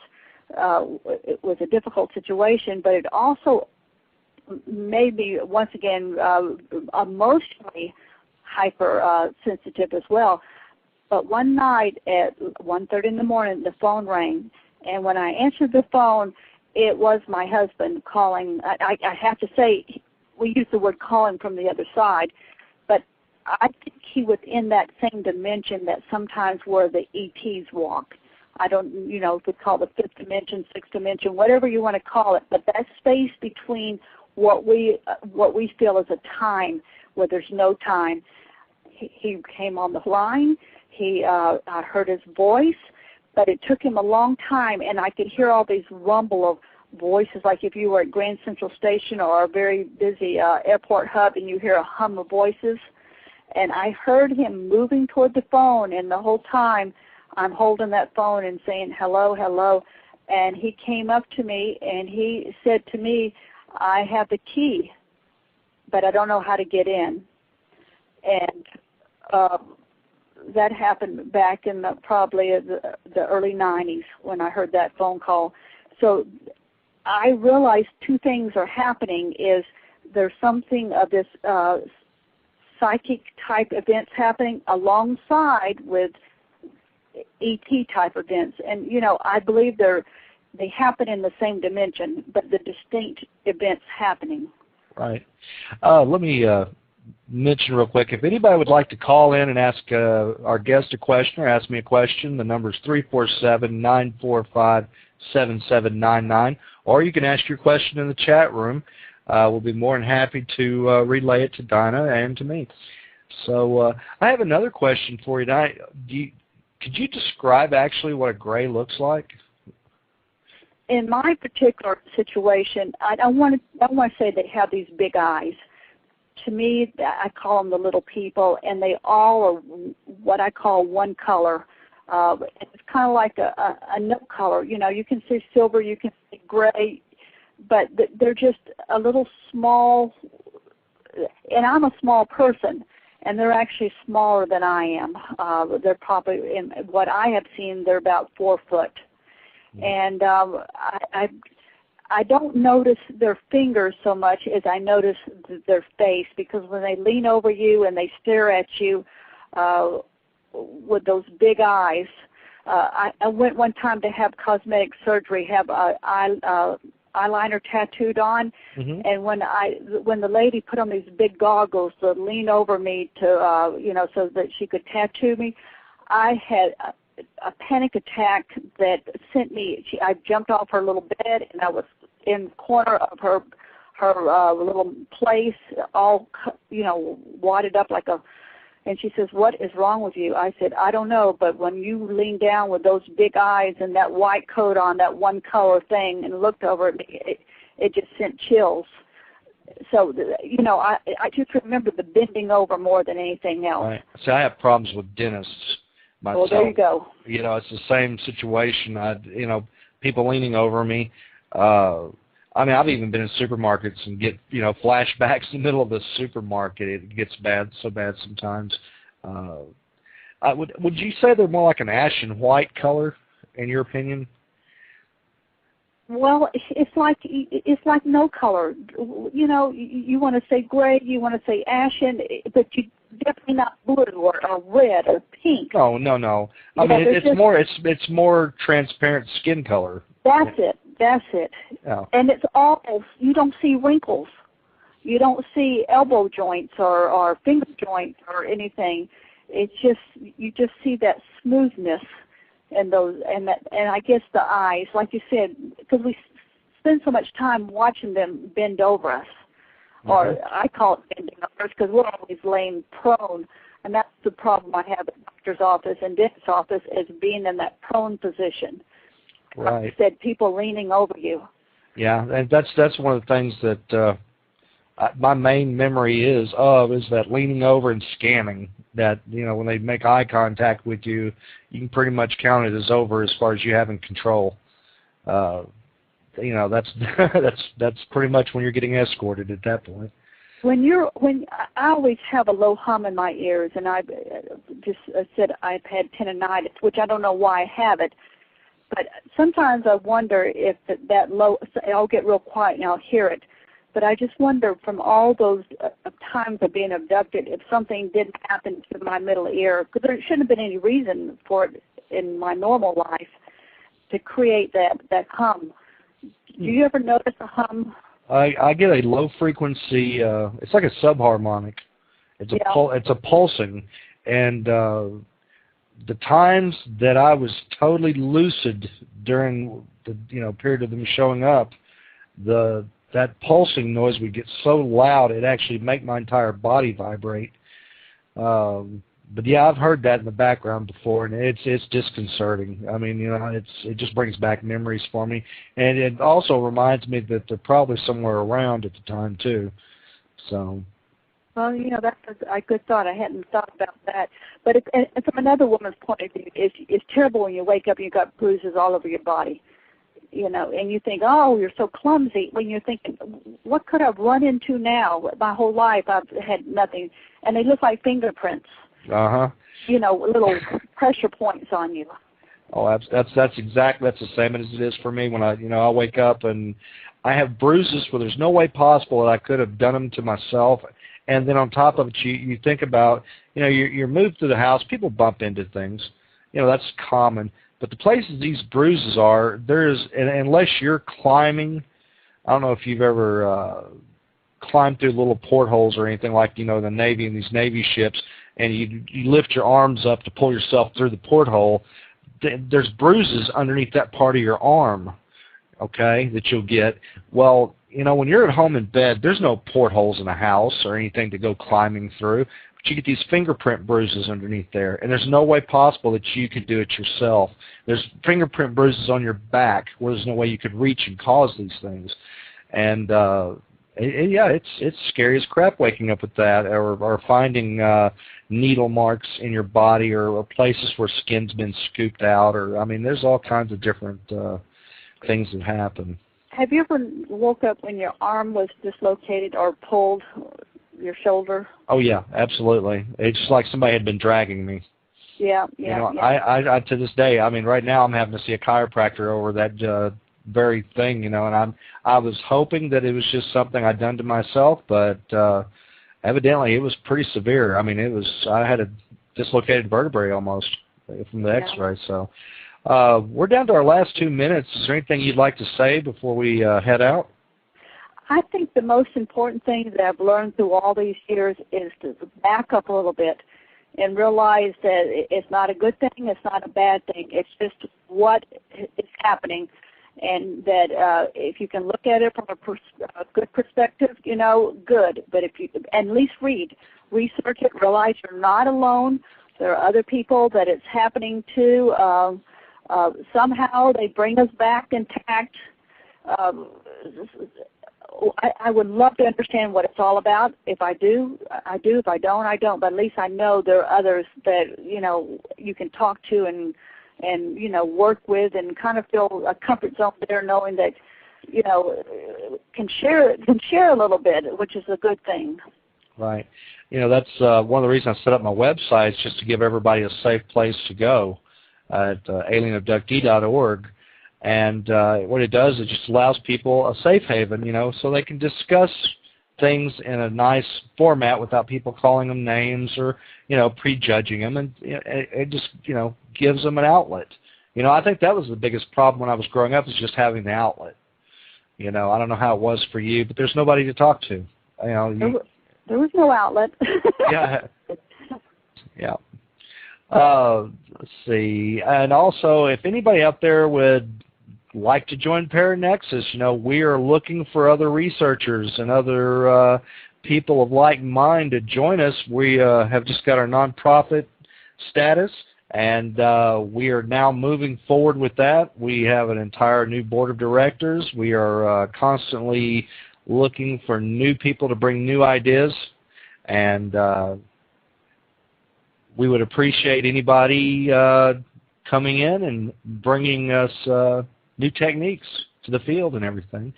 it was a difficult situation, but it also made me, once again, emotionally hypersensitive as well. But one night at 1:30 in the morning, the phone rang, and when I answered the phone, it was my husband calling. I have to say, we use the word calling from the other side, but I think he was in that same dimension that sometimes where the ETs walk. I don't, you know, if we call it the fifth dimension, sixth dimension, whatever you want to call it, but that space between what we feel is a time where there's no time. He came on the line. I heard his voice, but it took him a long time, and I could hear all these rumble of voices, like if you were at Grand Central Station or a very busy airport hub and you hear a hum of voices. And I heard him moving toward the phone, and the whole time I'm holding that phone and saying, hello, hello. And he came up to me, and he said to me, I have the key, but I don't know how to get in. And that happened back in probably the early 90s when I heard that phone call. So I realized two things are happening. Is there's something of this psychic type events happening alongside with ET type events, and you know, I believe they happen in the same dimension, but the distinct events happening. Right. Let me mention real quick, if anybody would like to call in and ask our guest a question or ask me a question, the number is 347-945-7799, or you can ask your question in the chat room. We'll be more than happy to relay it to Dinah and to me. So I have another question for you. Could you describe actually what a gray looks like? In my particular situation, I don't want to say they have these big eyes. To me, I call them the little people, and they all are what I call one color. It's kind of like a no color. You know, you can see silver, you can see gray, but they're just a little small, and I'm a small person, and they're actually smaller than I am. They're probably, in what I have seen, they're about 4 foot. And I don't notice their fingers so much as I notice their face, because when they lean over you and they stare at you with those big eyes, I went one time to have cosmetic surgery, have eyeliner tattooed on, and when the lady put on these big goggles to lean over me to so that she could tattoo me, I had a panic attack that sent me. I jumped off her little bed, and I was in the corner of her little place, all wadded up like a. And she says, "What is wrong with you?" I said, "I don't know, but when you leaned down with those big eyes and that white coat on, that one color thing, and looked over at me, it just sent chills." So, I just remember the bending over more than anything else. Right. See, I have problems with dentists myself. Well, there you go. It's the same situation. People leaning over me. I've even been in supermarkets and get, flashbacks in the middle of the supermarket. It gets so bad sometimes. Would you say they're more like an ashen white color, in your opinion? Well, it's like no color. You want to say gray, you want to say ashen, but you definitely not blue or red or pink. No. I mean, it's more transparent skin color. That's it. Yeah. And it's all, you don't see wrinkles. You don't see elbow joints or finger joints or anything. It's just, you just see that smoothness and I guess the eyes, like you said, because we spend so much time watching them bend over us. Or I call it bending over us because we're always laying prone. And that's the problem I have at the doctor's office and dentist's office, is being in that prone position. Right. Said people leaning over you. Yeah, and that's one of the things that my main memory is that leaning over and scanning. That when they make eye contact with you, you can pretty much count it as over as far as you having control. That's that's pretty much when you're getting escorted at that point. When I always have a low hum in my ears, and I just said I've had tendonitis, which I don't know why I have it. But sometimes I wonder if that low, I'll get real quiet and I'll hear it. But I just wonder, from all those times of being abducted, if something didn't happen to my middle ear, because there shouldn't have been any reason for it in my normal life to create that hum. Do you ever notice a hum? I get a low frequency. It's like a subharmonic. It's a pulsing, and the times that I was totally lucid during the period of them showing up, that pulsing noise would get so loud it actually make my entire body vibrate. But yeah, I've heard that in the background before, and it's disconcerting. I mean, it just brings back memories for me, and it also reminds me that they're probably somewhere around at the time too. So. Well, that's a good thought. I hadn't thought about that. But from another woman's point of view, it's terrible when you wake up and you've got bruises all over your body, and you think, oh, you're so clumsy. When you're thinking, what could I run into now? My whole life I've had nothing. And they look like fingerprints. Uh-huh. Little pressure points on you. Oh, that's the same as it is for me when I wake up and I have bruises where there's no way possible that I could have done them to myself. And then on top of it, you think about, you're moved through the house, people bump into things. That's common. But the places these bruises are, unless you're climbing, I don't know if you've ever climb through little portholes or anything like, you know, the Navy and these Navy ships, and you lift your arms up to pull yourself through the porthole, there's bruises underneath that part of your arm, okay, that you'll get. Well, you know, when you're at home in bed, there's no portholes in a house or anything to go climbing through, but you get these fingerprint bruises underneath there, and there's no way possible that you could do it yourself. There's fingerprint bruises on your back where there's no way you could reach and cause these things. And yeah, it's scary as crap waking up with that, or finding needle marks in your body, or places where skin's been scooped out, or, I mean, there's all kinds of different things that happen. Have you ever woke up when your arm was dislocated or pulled, your shoulder? Oh, yeah, absolutely. It's just like somebody had been dragging me. Yeah, you know, I to this day, I mean, right now I'm having to see a chiropractor over that very thing, you know, and I was hoping that it was just something I'd done to myself, but evidently it was pretty severe. I mean, I had a dislocated vertebrae almost from the X-ray. So we're down to our last 2 minutes. Is there anything you'd like to say before we head out? I think the most important thing that I've learned through all these years is to back up a little bit and realize that it's not a good thing, it's not a bad thing, it's just what is happening. And that if you can look at it from a good perspective, you know, good. But if you, at least research it, realize you're not alone. There are other people that it's happening to. Somehow they bring us back intact. I would love to understand what it's all about. If I do, I do. If I don't, I don't. But at least I know there are others that, you know, you can talk to and you know, work with, and kind of feel a comfort zone there, knowing that, you know, can share a little bit, which is a good thing. Right. You know, that's one of the reasons I set up my website, is just to give everybody a safe place to go at alienabductee.org. And what it does, it just allows people a safe haven, you know, so they can discuss things in a nice format without people calling them names or, you know, prejudging them, and it just, you know, gives them an outlet. You know, I think that was the biggest problem when I was growing up, is just having the outlet. You know, I don't know how it was for you, but there's nobody to talk to. You know, there was no outlet. Yeah. Yeah. Let's see. And also, if anybody out there would like to join Paranexus, you know, we are looking for other researchers and other people of like mind to join us. We have just got our nonprofit status, and we are now moving forward with that. We have an entire new board of directors. We are constantly looking for new people to bring new ideas, and we would appreciate anybody coming in and bringing us new techniques to the field and everything.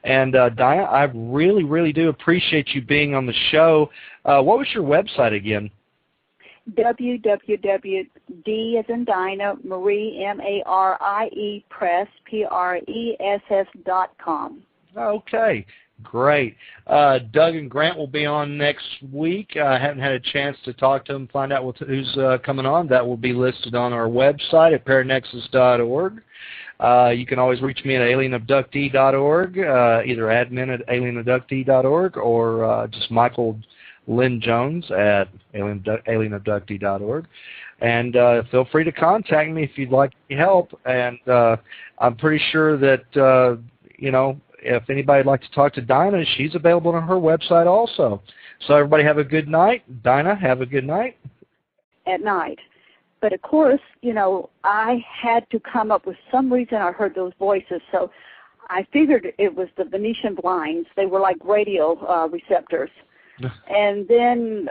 And Dinah, I really, really do appreciate you being on the show. What was your website again? www.D as in Dinah, Marie, M-A-R-I-E, Press, P-R-E-S-S.com. Okay, great. Doug and Grant will be on next week. I haven't had a chance to talk to them, find out who's coming on. That will be listed on our website at paranexus.org. You can always reach me at alienabductee.org, either admin at alienabductee.org, or just Michael Lynn Jones at alienabductee.org. And feel free to contact me if you'd like help. And I'm pretty sure that, you know, if anybody'd like to talk to Dinah, she's available on her website also. So everybody have a good night. Dinah, have a good night. At night. But of course, you know, I had to come up with some reason I heard those voices. So I figured it was the Venetian blinds. They were like radio receptors. And then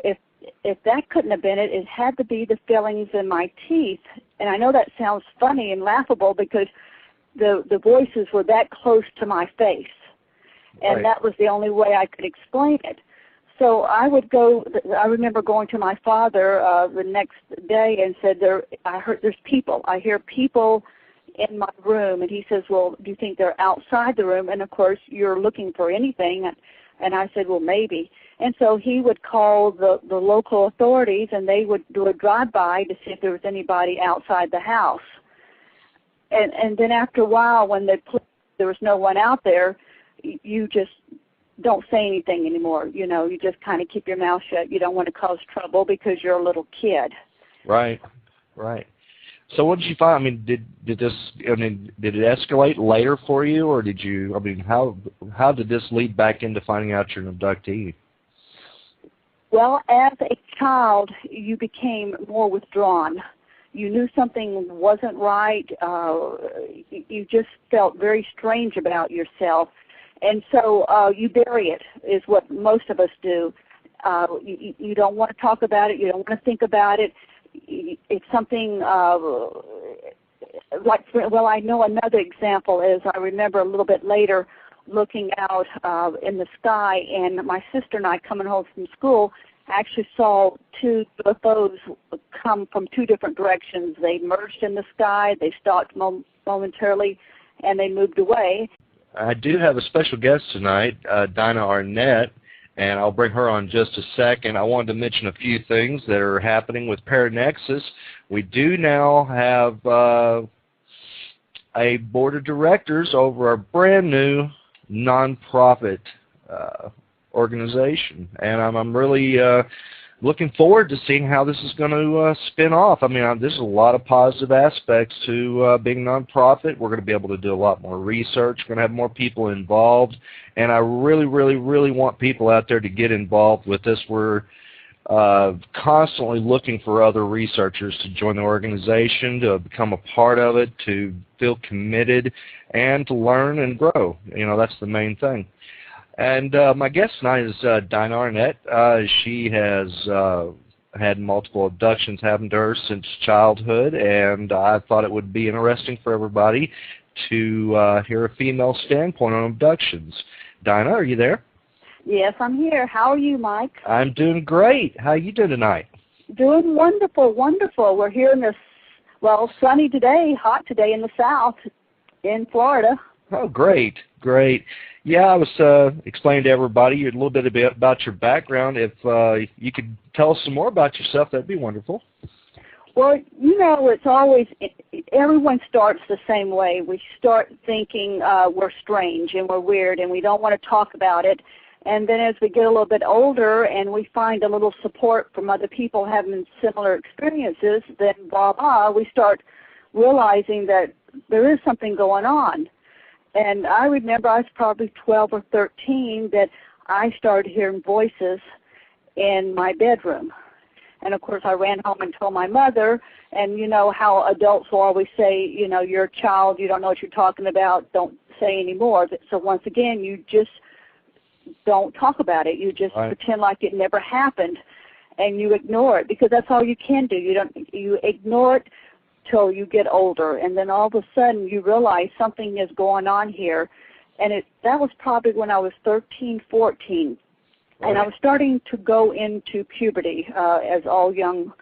if that couldn't have been it, it had to be the fillings in my teeth. And I know that sounds funny and laughable because the voices were that close to my face. And Right. that was the only way I could explain it. So I would go, I remember going to my father the next day and said, I heard there's people. I hear people in my room. And he says, well, do you think they're outside the room? And, of course, you're looking for anything. And I said, well, maybe. And so he would call the local authorities, and they would do a drive-by to see if there was anybody outside the house. And then after a while, when there was no one out there, you just don't say anything anymore. You know, you just kind of keep your mouth shut. You don't want to cause trouble because you're a little kid. Right, right. So what did you find? I mean, did this? I mean, did it escalate later for you, or did you? I mean, how did this lead back into finding out you're an abductee? Well, as a child, you became more withdrawn. You knew something wasn't right. You just felt very strange about yourself. And so you bury it, is what most of us do. You don't want to talk about it. You don't want to think about it. It's something like, well, I know another example is I remember a little bit later looking out in the sky, and my sister and I coming home from school actually saw two UFOs come from two different directions. They merged in the sky, they stopped momentarily, and they moved away. I do have a special guest tonight, Dinah Arnett, and I'll bring her on just a second. I wanted to mention a few things that are happening with Paranexus. We do now have a board of directors over our brand new nonprofit organization, and I'm really looking forward to seeing how this is going to spin off. I mean, there's a lot of positive aspects to being nonprofit. We're going to be able to do a lot more research. We're going to have more people involved, and I really, really, really want people out there to get involved with this. We're constantly looking for other researchers to join the organization, to become a part of it, to feel committed, and to learn and grow. You know, that's the main thing. And my guest tonight is Dinah Arnett. She has had multiple abductions happen to her since childhood, and I thought it would be interesting for everybody to hear a female standpoint on abductions. Dinah, are you there? Yes, I'm here. How are you, Mike? I'm doing great. How are you doing tonight? Doing wonderful, wonderful. We're here in this, well, sunny today, hot today in the South, in Florida. Oh, great, great. Yeah, I was explaining to everybody a little bit about your background. If you could tell us some more about yourself, that'd be wonderful. Well, you know, it's always, everyone starts the same way. We start thinking we're strange and we're weird and we don't want to talk about it. And then as we get a little bit older and we find a little support from other people having similar experiences, then blah, blah, we start realizing that there is something going on. And I remember I was probably 12 or 13 that I started hearing voices in my bedroom. And, of course, I ran home and told my mother, and you know how adults will always say, you know, you're a child, you don't know what you're talking about, don't say anymore. So once again, you just don't talk about it. You just pretend like it never happened, and you ignore it, because that's all you can do. You ignore it till you get older, and then all of a sudden you realize something is going on here. And that was probably when I was 13, 14. And I was starting to go into puberty, as all young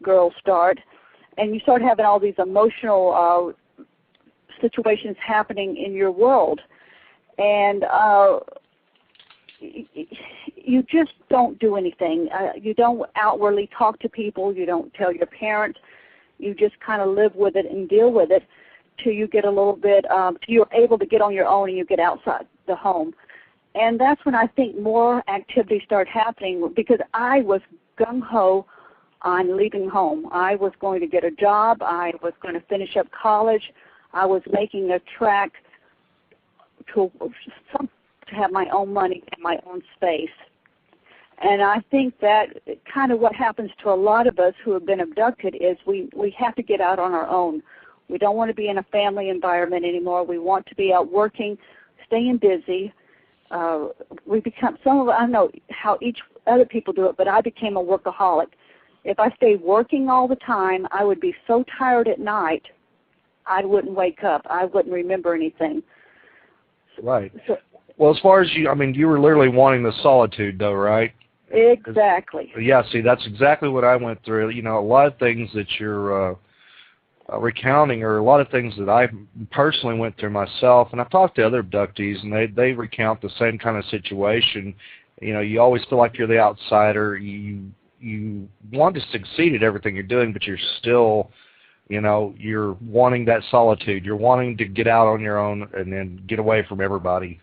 girls start. And you start having all these emotional situations happening in your world. And you just don't do anything. You don't outwardly talk to people. You don't tell your parents. You just kind of live with it and deal with it till you get a little bit, till you're able to get on your own and you get outside the home. And that's when I think more activities start happening, because I was gung-ho on leaving home. I was going to get a job. I was going to finish up college. I was making a track to have my own money and my own space. And I think that kind of what happens to a lot of us who have been abducted is we have to get out on our own. We don't want to be in a family environment anymore. We want to be out working, staying busy. We become, some of, I don't know how each other people do it, but I became a workaholic. If I stayed working all the time, I would be so tired at night, I wouldn't wake up. I wouldn't remember anything. Right. So, well, as far as you, I mean, you were literally wanting the solitude, though, right? Exactly. Yeah, see, that's exactly what I went through. You know, a lot of things that you're recounting are a lot of things that I personally went through myself, and I've talked to other abductees, and they recount the same kind of situation. You know, you always feel like you're the outsider. You want to succeed at everything you're doing, but you're still, you know, you're wanting that solitude. You're wanting to get out on your own and then get away from everybody,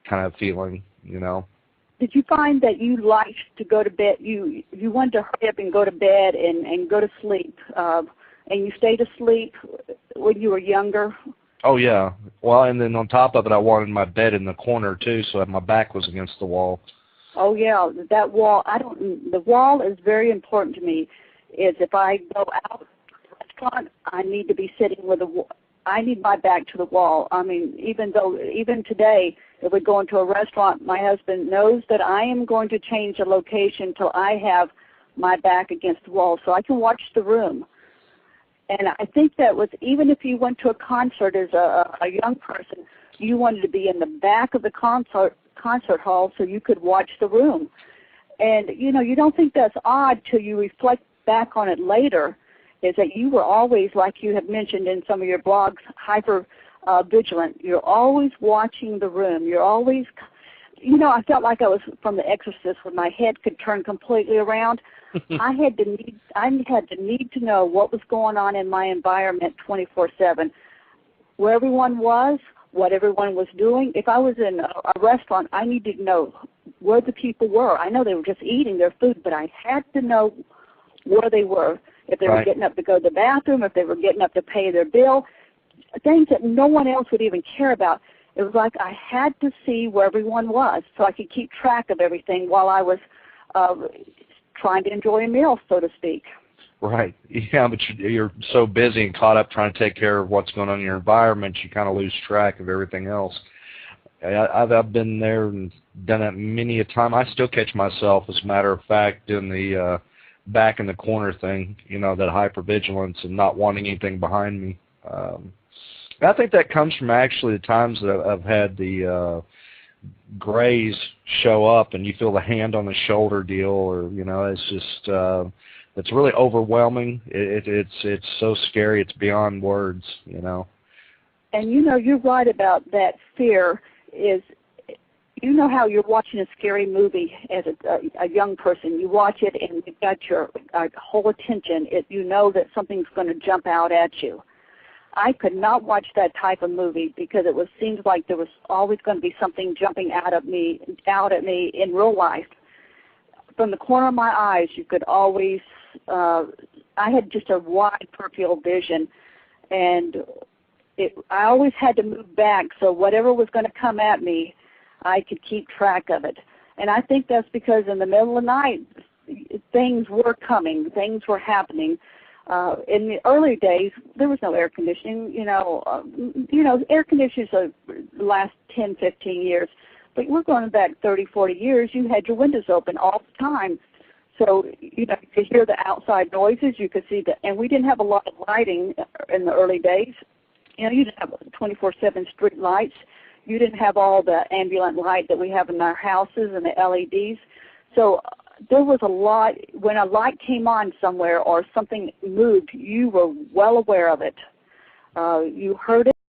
kind of feeling, you know. Did you find that you liked to go to bed, you wanted to hurry up and go to bed and go to sleep, and you stayed asleep when you were younger? Oh, yeah. Well, and then on top of it, I wanted my bed in the corner, too, so that my back was against the wall. Oh, yeah, that wall, the wall is very important to me. Is if I go out to a restaurant, I need to be sitting with I need my back to the wall. I mean, even today, if we go into a restaurant, my husband knows that I am going to change the location till I have my back against the wall so I can watch the room. And I think that was, even if you went to a concert as a young person, you wanted to be in the back of the concert hall so you could watch the room. And, you know, you don't think that's odd till you reflect back on it later, is that you were always, like you have mentioned in some of your blogs, hyper vigilant. You're always watching the room. You're always, you know, I felt like I was from The Exorcist when my head could turn completely around. I had to need to know what was going on in my environment 24/7, where everyone was, what everyone was doing. If I was in a restaurant, I needed to know where the people were. I know they were just eating their food, but I had to know where they were. If they were getting up to go to the bathroom, if they were getting up to pay their bill, things that no one else would even care about. It was like I had to see where everyone was so I could keep track of everything while I was trying to enjoy a meal, so to speak. Right. Yeah, but you're so busy and caught up trying to take care of what's going on in your environment, you kind of lose track of everything else. I've been there and done that many a time. I still catch myself, as a matter of fact, doing the back in the corner thing, you know, that hypervigilance and not wanting anything behind me. I think that comes from actually the times that I've had the grays show up and you feel the hand on the shoulder deal, or, you know, it's just, it's really overwhelming. It's so scary, it's beyond words, you know. And, you know, you're right about that fear is, you know how you're watching a scary movie as a young person. You watch it and you've got your whole attention. You know that something's going to jump out at you. I could not watch that type of movie because it seemed like there was always going to be something jumping out at me in real life. From the corner of my eyes, you could always, I had just a wide peripheral vision, and I always had to move back, so whatever was going to come at me, I could keep track of it. And I think that's because in the middle of the night, things were coming, things were happening. In the early days, there was no air conditioning. You know, air conditioners are the last 10, 15 years. But we're going back 30, 40 years. You had your windows open all the time. So, you know, you could hear the outside noises. You could see and we didn't have a lot of lighting in the early days. You know, you didn't have 24/7 street lights. You didn't have all the ambient light that we have in our houses and the LEDs. So there was a lot, when a light came on somewhere or something moved, you were well aware of it. You heard it.